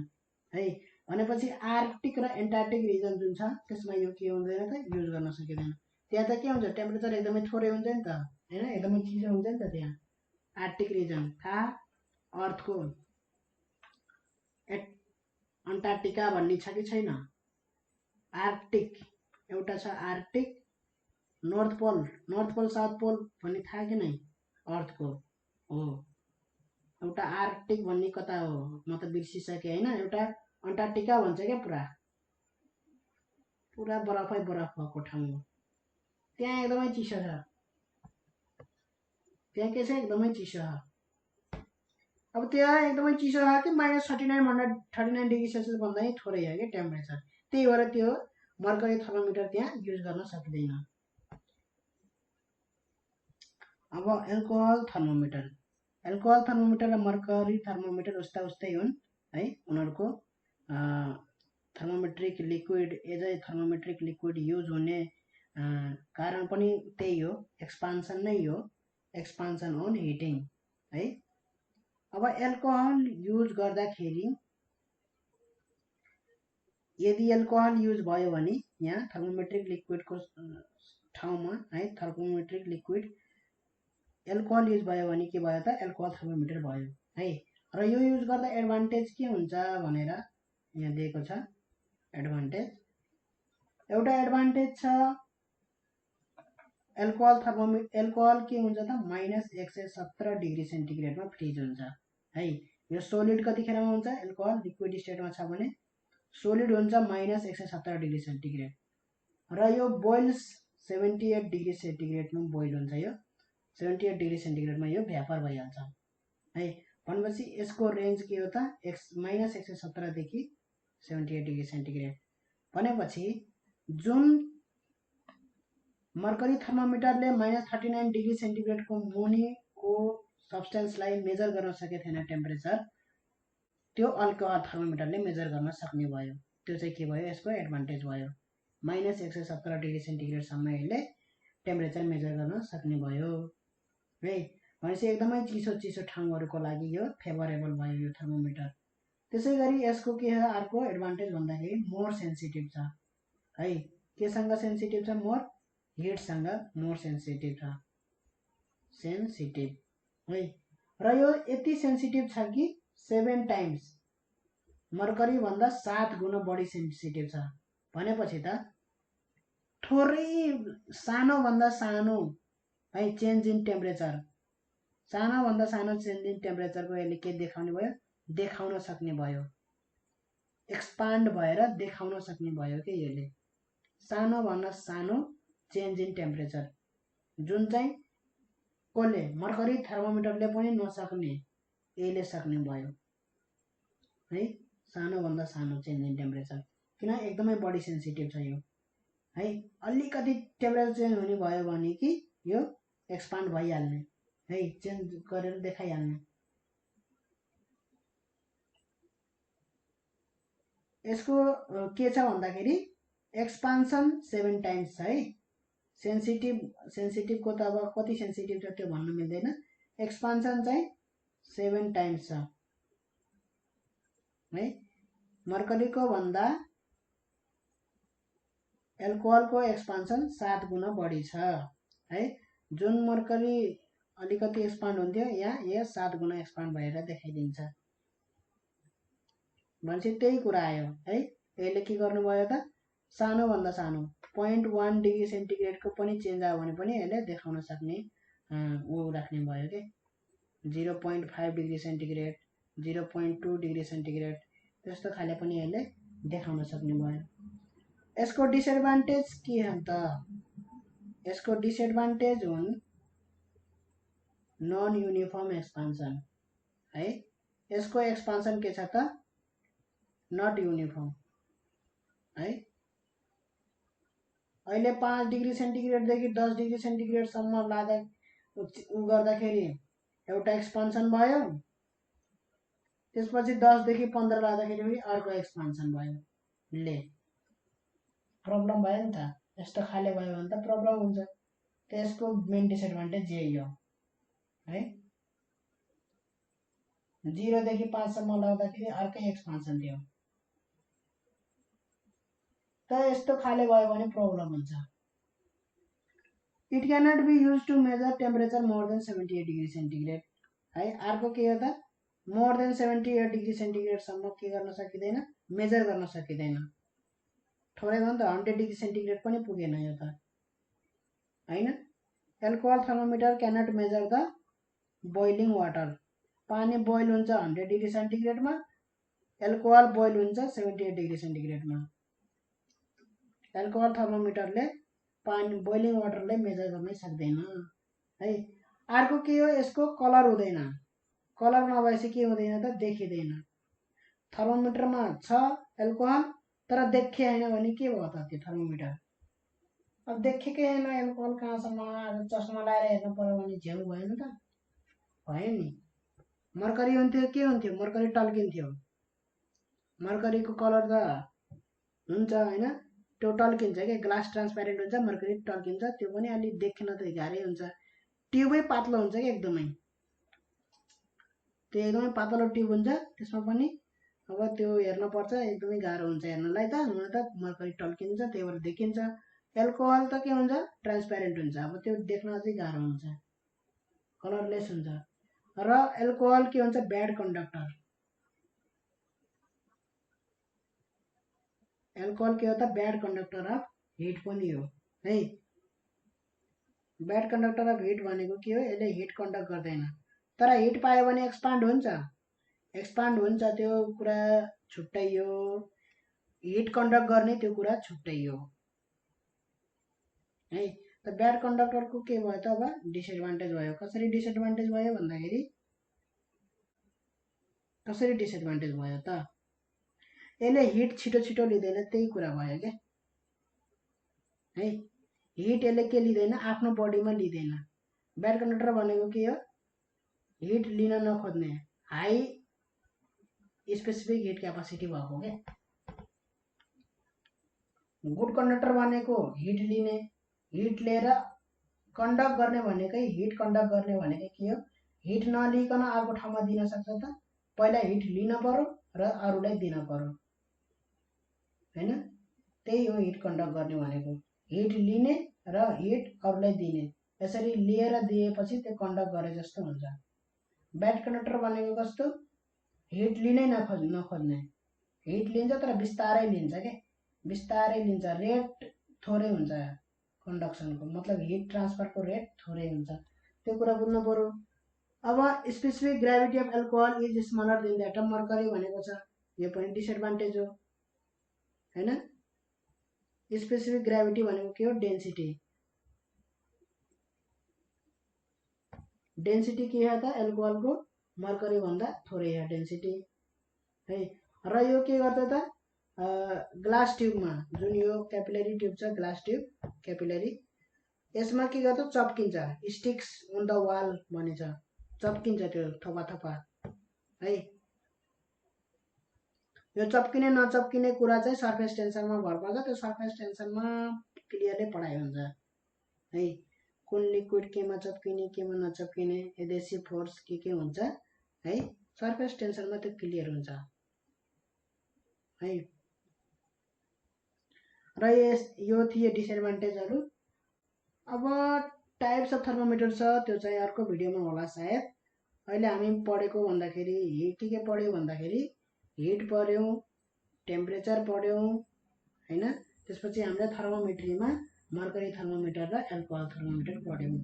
है। भनेपछि आर्कटिक र एन्टार्कटिक रिजन जुन छ त्यसमा यो के हुँदैन त, युज गर्न सकिँदैन। त्यहाँ त के हुन्छ, टेम्परेचर एकदमै थोरै हुन्छ नि त हैन, एकदमै चिसो हुन्छ नि त त्यहाँ। आर्कटिक रिजन थाहा, अर्थको अन्टार्कटिका भन्ने छ कि छैन, आर्कटिक एउटा छ, Arctic north pole south pole भन्ने थाहा कि नै, अर्थको हो। एउटा आर्कटिक भन्ने कता हो म त बिर्सिसकेँ हैन। एउटा अन्टार्कटिका भन्छ क्या, पुरा बरफै बरफ भएको ठाउँ हो। त्यहाँ एकदमै चिसो छ, त्यहाँ के छ, एकदमै चिसो छ। अब त्यहाँ एकदमै चिसो छ कि -39 डिग्री सेल्सियस भन्दा नै थोरै हो कि टेम्परेचर, त्यही भएर त्यो मर्करी थर्मोमिटर त्यहाँ युज गर्न सकिँदैन। अब एल्कोहल थर्मोमिटर र मर्करी थर्मोमिटर उस्तै हुन् है। उनीहरूको thermometric liquid as a thermometric liquid use हुने कारण पनि त्यही हो, एक्सपान्सन नै हो, एक्सपान्सन अन हिटिङ है। अब एल्कोहल युज गर्दाखेरि यदि एल्कोहल युज भयो भने यहाँ थर्मोमेट्रिक लिक्विडको ठाउँमा है, थर्मोमेट्रिक लिक्विड एल्कोहल युज भयो भने के भयो त, एल्कोहल थर्मोमिटर भयो है। र यो युज गर्दा एडभान्टेज के हुन्छ भनेर यहाँ दिएको छ। एडभान्टेज एउटा एडभान्टेज छ, एल्कोहल के हुन्छ त -117 डिग्री सेन्टिग्रेडमा फ्रिज हुन्छ है। यो सोलिड कतिखेरमा हुन्छ एल्कोहल लिक्विड स्टेटमा छ भने सोलिड हुन्छ -170 डिग्री सेन्टिग्रेड र यो बोइल्स 78 डिग्री सेन्टिग्रेडमा बोइल हुन्छ। यो 78 डिग्री सेन्टिग्रेडमा यो भ्यापर भइहाल्छ है। भनेपछि यसको रेन्ज के हो त -170 देखि 78 डिग्री सेन्टिग्रेड भनेपछि जुन मर्करी थर्मोमिटरले -39 डिग्री सेन्टिग्रेडको मुनिको सब्सटेन्सलाई मेजर गर्न सके थिएन टेम्परेचर, त्यो अल्कोहल थर्मोमिटरले मेजर गर्न सक्ने भयो। त्यो चाहिँ के भयो, यसको एडभान्टेज भयो। -170 डिग्री सेन्टिग्रेडसम्म यसले टेम्परेचर मेजर गर्न सक्ने भयो है। भनेपछि एकदमै चिसो ठाउँहरूको लागि यो फेभरेबल भयो यो थर्मोमिटर। त्यसै गरी यसको के हो अर्को एडभान्टेज भन्दाखेरि मोर सेन्सिटिभ छ है। केसँग सेन्सिटिभ छ? मोर हिटसँग मोर सेन्सिटिभ छ, सेन्सिटिभ है। र यो यति सेन्सिटिभ छ कि 7 टाइम्स मर्करी भन्दा 7 गुणा बढी सेन्सिटिभ छ। भनेपछि त थोरै सानो भन्दा सानो है चेन्ज इन टेम्परेचर, सानो भन्दा सानो चेन्ज इन टेम्परेचरको यसले के देखाउने भयो, देखाउन सक्ने भयो, एक्सपान्ड भएर देखाउन सक्ने भयो कि यसले सानो भन्दा सानो चेन्ज इन टेम्परेचर जुन चाहिँ कसले मर्करी थर्मोमिटरले पनि नसक्ने यसले सक्ने भयो है। सानो भन्दा सानो चेन्ज इन टेम्परेचर किन एकदमै बढी सेन्सिटिभ छ यो है। अलिकति टेम्परेचर चेन्ज हुने भयो भने कि यो एक्सपान्ड भइहाल्ने है, चेन्ज गरेर देखाइहाल्ने। यसको के छ भन्दाखेरि एक्सपान्सन 7 टाइम्स छ है। सेन्सिटिभको त अब कति सेन्सिटिभ छ त्यो भन्न मिल्दैन, एक्सपान्सन चाहिँ 7 टाइम्स छ है। मर्करीको भन्दा एल्कोहलको एक्सपान्सन 7 गुणा बढी छ है। जुन मर्करी अलिकति एक्सपान्ड हुन्थ्यो यहाँ 7 गुणा एक्सपान्ड भएर देखाइदिन्छ। भनेपछि त्यही कुरा आयो है। यसले के गर्नुभयो त सानो भन्दा सानो 0.1 डिग्री सेन्टिग्रेडको पनि चेन्ज आयो भने पनि यसले देखाउन सक्ने ऊ राख्ने भयो कि 0.5 डिग्री सेन्टिग्रेड, 0.2 डिग्री सेन्टिग्रेड त्यस्तो खाले पनि यसले देखाउन सक्ने भयो। यसको डिसएडभान्टेज के हो त? यसको डिसएडभान्टेज हुन् नन युनिफर्म एक्सपान्सन है। यसको एक्सपान्सन के छ त? नट युनिफर्म है। अहिले 5 डिग्री सेन्टिग्रेडदेखि 10 डिग्री सेन्टिग्रेडसम्म लाँदा उ गर्दाखेरि एउटा एक्सपान्सन भयो, त्यसपछि 10 देखि 15 लाँदाखेरि पनि अर्को एक्सपान्सन भयो। ले प्रब्लम भयो नि त। यस्तो खाले भयो भने त प्रब्लम हुन्छ। त्यसको मेन डिसएडभान्टेज यही हो है। 0 देखि 5 सम्म लाउँदाखेरि अर्कै एक्सपान्सन थियो। त यस्तो खाले भयो भने प्रब्लम हुन्छ। It cannot be use to measure temperature more than 78 degree centigrade है। अर्को के हो त? मोर देन 78 डिग्री सेन्टिग्रेडसम्म के गर्न सकिँदैन, मेजर गर्न सकिँदैन। थोरै भयो नि त 100 डिग्री सेन्टिग्रेड पनि पुगेन यो त हैन। Alcohol thermometer cannot measure the boiling water. पानी बोइल हुन्छ 100 डिग्री सेन्टिग्रेडमा, एल्कोहल बोइल हुन्छ 78 डिग्री सेन्टिग्रेडमा। एल्कोहल थर्मोमिटरले पानी बोइलिङ वाटरलाई मेजर गर्न सक्दैन है। अर्को के हो, यसको कलर हुँदैन। कलर नभएपछि के हुँदैन त? देखिँदैन। थर्मोमिटरमा छ एल्कोहल तर देखे हैन भने के भयो त त्यो थर्मोमिटर? अब देखेकै हैन एल्कोहल कहाँसम्म, चस्मा लगाएर हेर्नु पर्यो भने झ्याउ भयो नि त, भयो नि। मर्करी हुन्थ्यो के हुन्थ्यो? मर्करी टल्किन्थ्यो। मर्करीको कलर त हुन्छ हैन, त्यो टल्किन्छ के, ग्लास ट्रान्सप्यारेन्ट हुन्छ, मर्करी टल्किन्छ, त्यो पनि अलि देख्न त गाह्रै हुन्छ। ट्युबै पातलो हुन्छ कि एकदमै, त्यो एकदमै पातलो ट्युब हुन्छ, त्यसमा पनि अब त्यो हेर्न पर्छ, एकदमै गाह्रो हुन्छ हेर्नलाई त। हुन त मर्करी टल्किन्छ, त्यही भएर देखिन्छ। एल्कोहल त के हुन्छ? ट्रान्सप्यारेन्ट हुन्छ, अब त्यो देख्न अझै गाह्रो हुन्छ, कलरलेस हुन्छ। र एल्कोहल के हुन्छ? Bad conductor. एल्कोहल के हो त? ब्याड कन्डक्टर अफ हिट पनि हो है। ब्याड कन्डक्टर अफ हिट भनेको के हो? यसले हिट कन्डक्ट गर्दैन, तर हिट पायो भने एक्सपान्ड हुन्छ। एक्सपान्ड हुन्छ त्यो कुरा छुट्टै हो, हिट कन्डक्ट गर्ने त्यो कुरा छुट्टै हो है। त ब्याड कन्डक्टरको के भयो त अब डिसएडभान्टेज भयो। कसरी डिसएडभान्टेज भयो भन्दाखेरि कसरी डिसएडभान्टेज भयो त, यसले हिट छिटो छिटो लिँदैन, त्यही कुरा भयो क्या है। हिट यसले के लिँदैन, आफ्नो बडीमा लिँदैन। ब्याड कन्डक्टर भनेको के हो, हिट लिन नखोज्ने, हाई स्पेसिफिक हिट क्यापासिटी भएको क्या। गुड कन्डक्टर भनेको हिट लिने, हिट लिएर कन्डक्ट गर्ने भनेकै, हिट कन्डक्ट गर्ने भनेकै के हो, हिट नलिकन अर्को ठाउँमा दिन सक्छ त, पहिला हिट लिन पर्यो र अरूलाई दिन पर्यो हैन। त्यही हो हिट कन्डक्ट गर्ने भनेको, हिट लिने र हिट अरूलाई दिने, यसरी लिएर दिएपछि त्यो कन्डक्ट गरे जस्तो हुन्छ। ब्याड कन्डक्टर भनेको कस्तो, हिट लिनै नखोज्ने, हिट लिन्छ तर बिस्तारै लिन्छ के, बिस्तारै लिन्छ, रेट थोरै हुन्छ कन्डक्सनको, मतलब हिट ट्रान्सफरको रेट थोरै हुन्छ, त्यो कुरा बुझ्नु पर्यो। अब specific gravity of alcohol is smaller then that of mercury भनेको छ, यो पनि डिसएडभान्टेज हो हैन। स्पेसिफिक ग्राभिटी भनेको के हो, डेन्सिटी, डेन्सिटी के हो त एल्कोहलको, मर्करी भन्दा थोरै हो डेन्सिटी है। र यो के गर्छ त, ग्लास ट्युबमा, जुन यो क्यापिलरी ट्युब छ, ग्लास ट्युब क्यापिलरी, यसमा के गर्छ, चप्किन्छ, स्टिक्स अन द वाल भनिन्छ, चप्किन्छ त्यो थोपा थोपा है। यो चप्किने नचप्किने कुरा चाहिँ सर्फेस टेन्सनमा भर पर्छ, त्यो सर्फेस टेन्सनमा क्लियरली पढाइ हुन्छ है। कुन लिक्विड केमा चप्किने केमा नचप्किने, एडेसिभ फोर्स के हुन्छ है, सर्फेस टेन्सनमा त्यो क्लियर हुन्छ है। र यो थिए डिसएडभान्टेजहरू। अब टाइप्स अफ थर्मोमिटर छ, त्यो चाहिँ अर्को भिडियोमा होला सायद। अहिले हामी पढेको भन्दाखेरि के पढ्यौँ भन्दाखेरि हिट पढ्यौँ, टेम्परेचर पढ्यौँ हैन, त्यसपछि हामीले थर्मोमेट्रीमा मर्करी थर्मोमिटर र एल्कोहल थर्मोमिटर पढ्यौँ